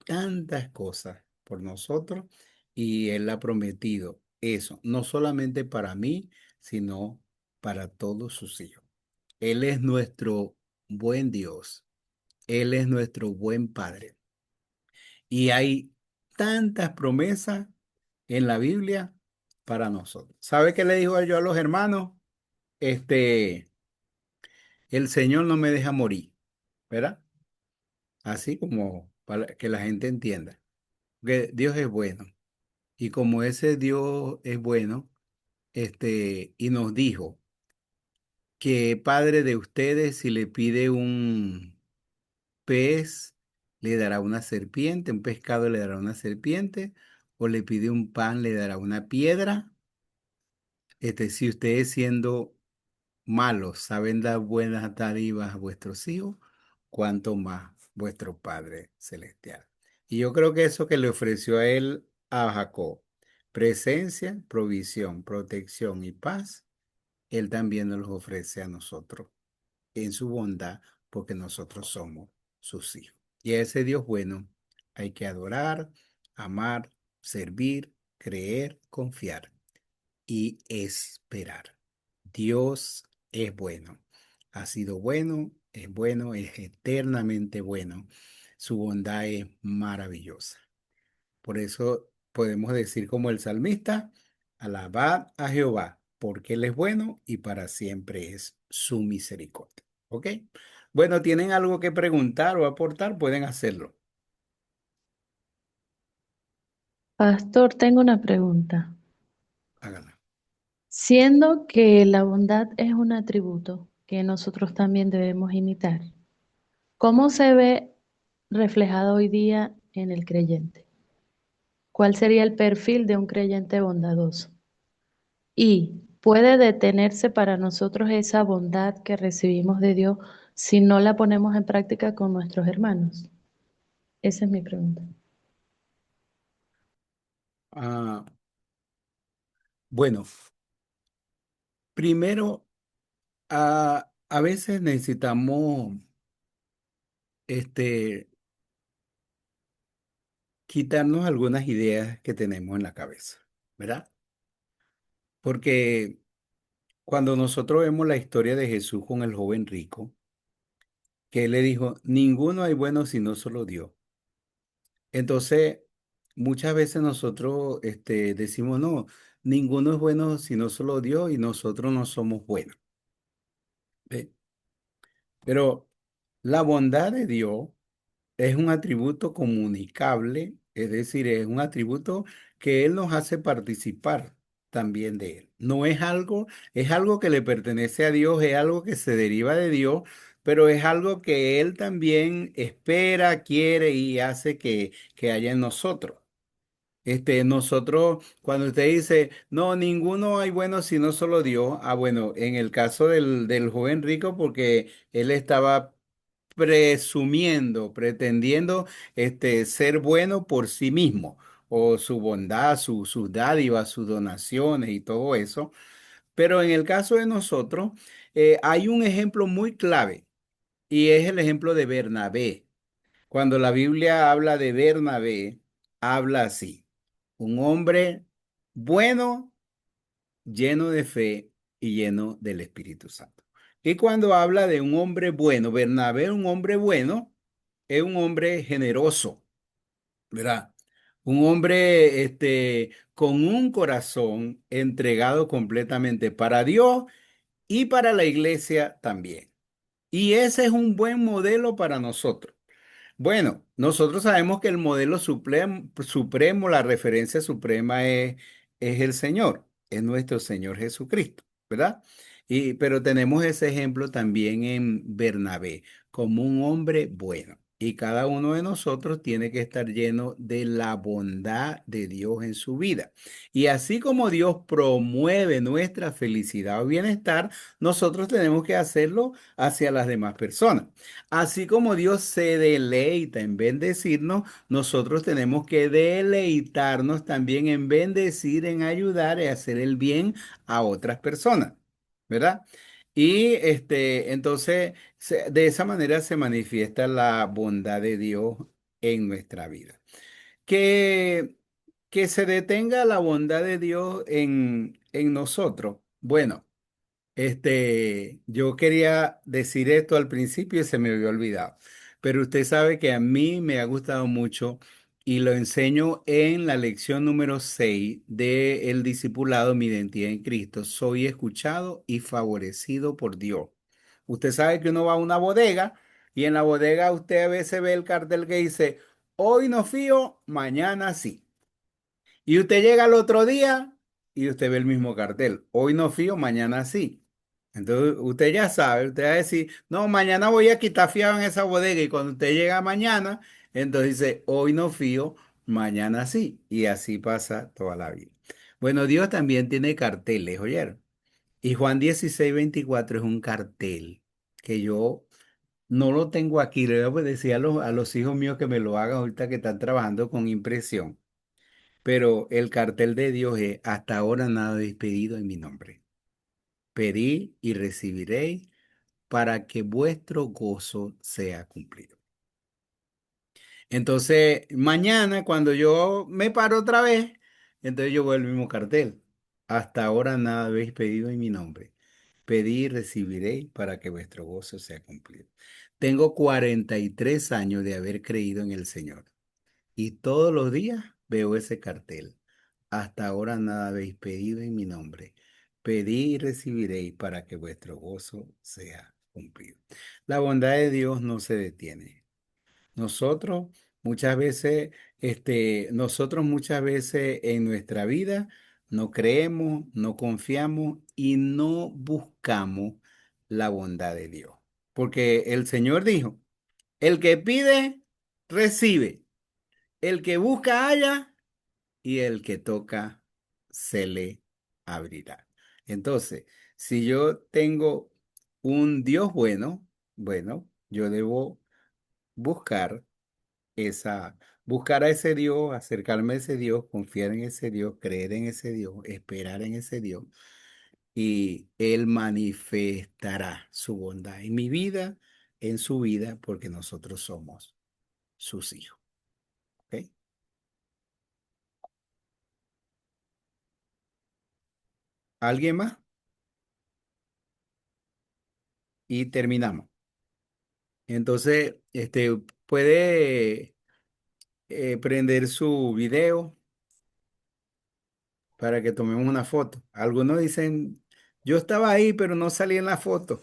tantas cosas por nosotros y Él ha prometido eso, no solamente para mí, sino para todos sus hijos. Él es nuestro buen Dios, Él es nuestro buen Padre. Y hay tantas promesas en la Biblia para nosotros. ¿Sabe qué le dijo yo a los hermanos? Este, el Señor no me deja morir, ¿verdad? Así como para que la gente entienda. Que Dios es bueno. Y como ese Dios es bueno, y nos dijo que padre de ustedes, si le pide un pez, le dará una serpiente, un pescado le dará una serpiente, o le pide un pan, le dará una piedra. Si ustedes siendo malos saben dar buenas dádivas a vuestros hijos, cuanto más vuestro Padre Celestial. Y yo creo que eso que le ofreció a él, a Jacob, presencia, provisión, protección y paz, él también nos los ofrece a nosotros en su bondad, porque nosotros somos sus hijos. Y a ese Dios bueno hay que adorar, amar, servir, creer, confiar y esperar. Dios es bueno. Ha sido bueno, es eternamente bueno. Su bondad es maravillosa. Por eso podemos decir como el salmista, alabad a Jehová, porque Él es bueno y para siempre es su misericordia. ¿Ok? Bueno, ¿tienen algo que preguntar o aportar? Pueden hacerlo. Pastor, tengo una pregunta. Háganlo. Siendo que la bondad es un atributo que nosotros también debemos imitar, ¿cómo se ve reflejado hoy día en el creyente? ¿Cuál sería el perfil de un creyente bondadoso? ¿Y puede detenerse para nosotros esa bondad que recibimos de Dios si no la ponemos en práctica con nuestros hermanos? Esa es mi pregunta. Ah, bueno, primero, a veces necesitamos este, quitarnos algunas ideas que tenemos en la cabeza, ¿verdad? Porque cuando nosotros vemos la historia de Jesús con el joven rico, que él le dijo, ninguno hay bueno sino solo Dios. Entonces, muchas veces nosotros decimos, no, ninguno es bueno sino solo Dios y nosotros no somos buenos. ¿Ve? Pero la bondad de Dios es un atributo comunicable, es decir, es un atributo que Él nos hace participar también de Él. No es algo que le pertenece a Dios, es algo que se deriva de Dios, pero es algo que Él también espera, quiere y hace que haya en nosotros. Nosotros, cuando usted dice, no, ninguno hay bueno sino solo Dios, bueno, en el caso del joven rico, porque él estaba presumiendo, pretendiendo ser bueno por sí mismo, o su bondad, sus dádivas, sus donaciones y todo eso. Pero en el caso de nosotros, hay un ejemplo muy clave y es el ejemplo de Bernabé. Cuando la Biblia habla de Bernabé, habla así, un hombre bueno, lleno de fe y lleno del Espíritu Santo. Y cuando habla de un hombre bueno, Bernabé, un hombre bueno, es un hombre generoso, ¿verdad? Un hombre con un corazón entregado completamente para Dios y para la iglesia también. Y ese es un buen modelo para nosotros. Bueno, nosotros sabemos que el modelo supremo, la referencia suprema es el Señor, es nuestro Señor Jesucristo, ¿verdad? Pero tenemos ese ejemplo también en Bernabé, como un hombre bueno. Y cada uno de nosotros tiene que estar lleno de la bondad de Dios en su vida. Y así como Dios promueve nuestra felicidad o bienestar, nosotros tenemos que hacerlo hacia las demás personas. Así como Dios se deleita en bendecirnos, nosotros tenemos que deleitarnos también en bendecir, en ayudar y hacer el bien a otras personas, ¿verdad? Y entonces, de esa manera se manifiesta la bondad de Dios en nuestra vida. Que, que se detenga la bondad de Dios en nosotros. Bueno. Yo quería decir esto al principio y se me había olvidado, pero usted sabe que a mí me ha gustado mucho y lo enseño en la lección número 6 de El discipulado, mi identidad en Cristo. Soy escuchado y favorecido por Dios. Usted sabe que uno va a una bodega y en la bodega usted a veces ve el cartel que dice, hoy no fío, mañana sí. Y usted llega al otro día y usted ve el mismo cartel. Hoy no fío, mañana sí. Entonces usted ya sabe, usted va a decir, no, mañana voy a quitar fiado en esa bodega. Y cuando usted llega mañana, entonces dice, hoy no fío, mañana sí. Y así pasa toda la vida. Bueno, Dios también tiene carteles, ¿oyeron? Y Juan 16:24 es un cartel que yo no lo tengo aquí. Le voy a decir a los hijos míos que me lo hagan ahorita que están trabajando con impresión. Pero el cartel de Dios es, hasta ahora nada habéis pedido en mi nombre. Pedid y recibiréis para que vuestro gozo sea cumplido. Entonces, mañana cuando yo me paro otra vez, entonces yo veo el mismo cartel. Hasta ahora nada habéis pedido en mi nombre. Pedid y recibiréis para que vuestro gozo sea cumplido. Tengo 43 años de haber creído en el Señor y todos los días veo ese cartel. Hasta ahora nada habéis pedido en mi nombre. Pedid y recibiréis para que vuestro gozo sea cumplido. La bondad de Dios no se detiene. Nosotros nosotros muchas veces en nuestra vida no creemos, no confiamos y no buscamos la bondad de Dios. Porque el Señor dijo, el que pide, recibe. El que busca, halla y el que toca se le abrirá. Entonces, si yo tengo un Dios bueno, bueno, yo debo buscar buscar a ese Dios, acercarme a ese Dios, confiar en ese Dios, creer en ese Dios, esperar en ese Dios, y Él manifestará su bondad en mi vida, en su vida, porque nosotros somos sus hijos. ¿Ok? ¿Alguien más? Y terminamos. Entonces, puede prender su video para que tomemos una foto. Algunos dicen, yo estaba ahí, pero no salí en la foto.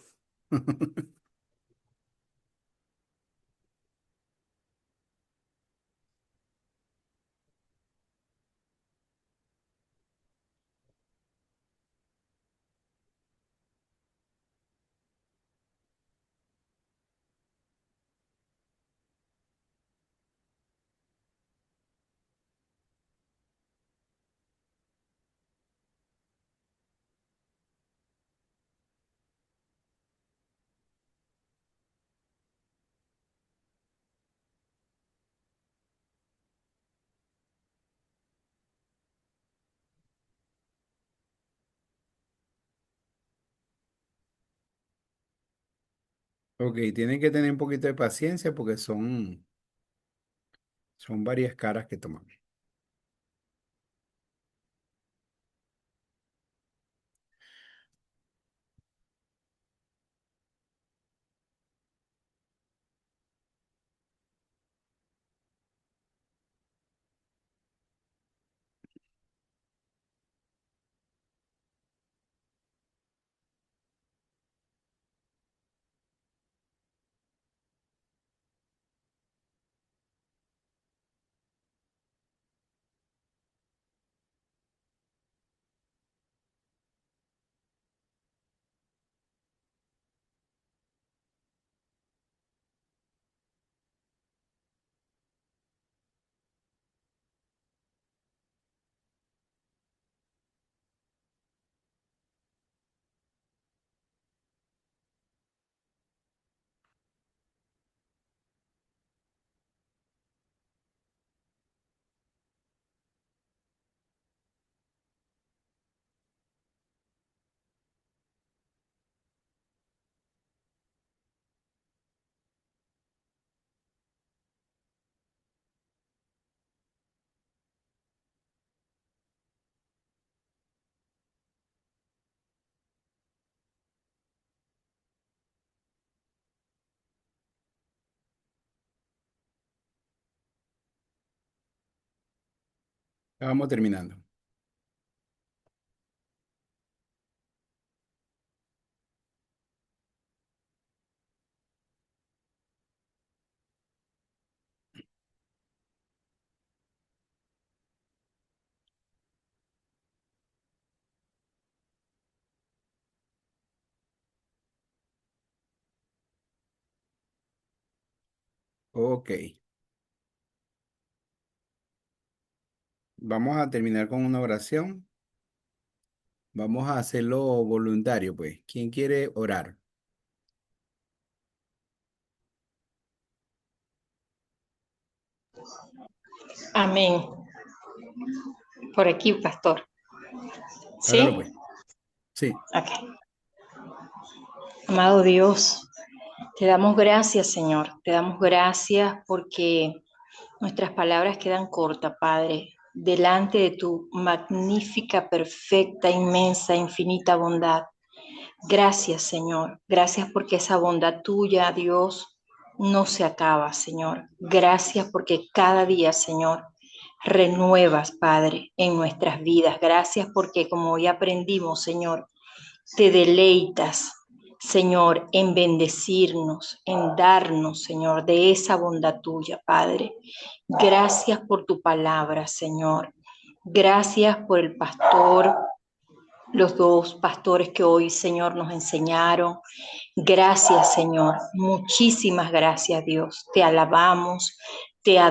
Ok, tienen que tener un poquito de paciencia porque son varias caras que tomamos. Ya vamos terminando. Ok. Vamos a terminar con una oración. Vamos a hacerlo voluntario, pues. ¿Quién quiere orar? Amén. Por aquí, pastor. Hágalo, ¿Sí? pues. Sí. Ok. Amado Dios, te damos gracias, Señor. Te damos gracias porque nuestras palabras quedan cortas, Padre, delante de tu magnífica, perfecta, inmensa, infinita bondad. Gracias, Señor. Gracias porque esa bondad tuya, Dios, no se acaba, Señor. Gracias porque cada día, Señor, renuevas, Padre, en nuestras vidas. Gracias porque, como hoy aprendimos, Señor, te deleitas, Señor, en bendecirnos, en darnos, Señor, de esa bondad tuya, Padre. Gracias por tu palabra, Señor. Gracias por el pastor, los dos pastores que hoy, Señor, nos enseñaron. Gracias, Señor. Muchísimas gracias, Dios. Te alabamos, te adoramos.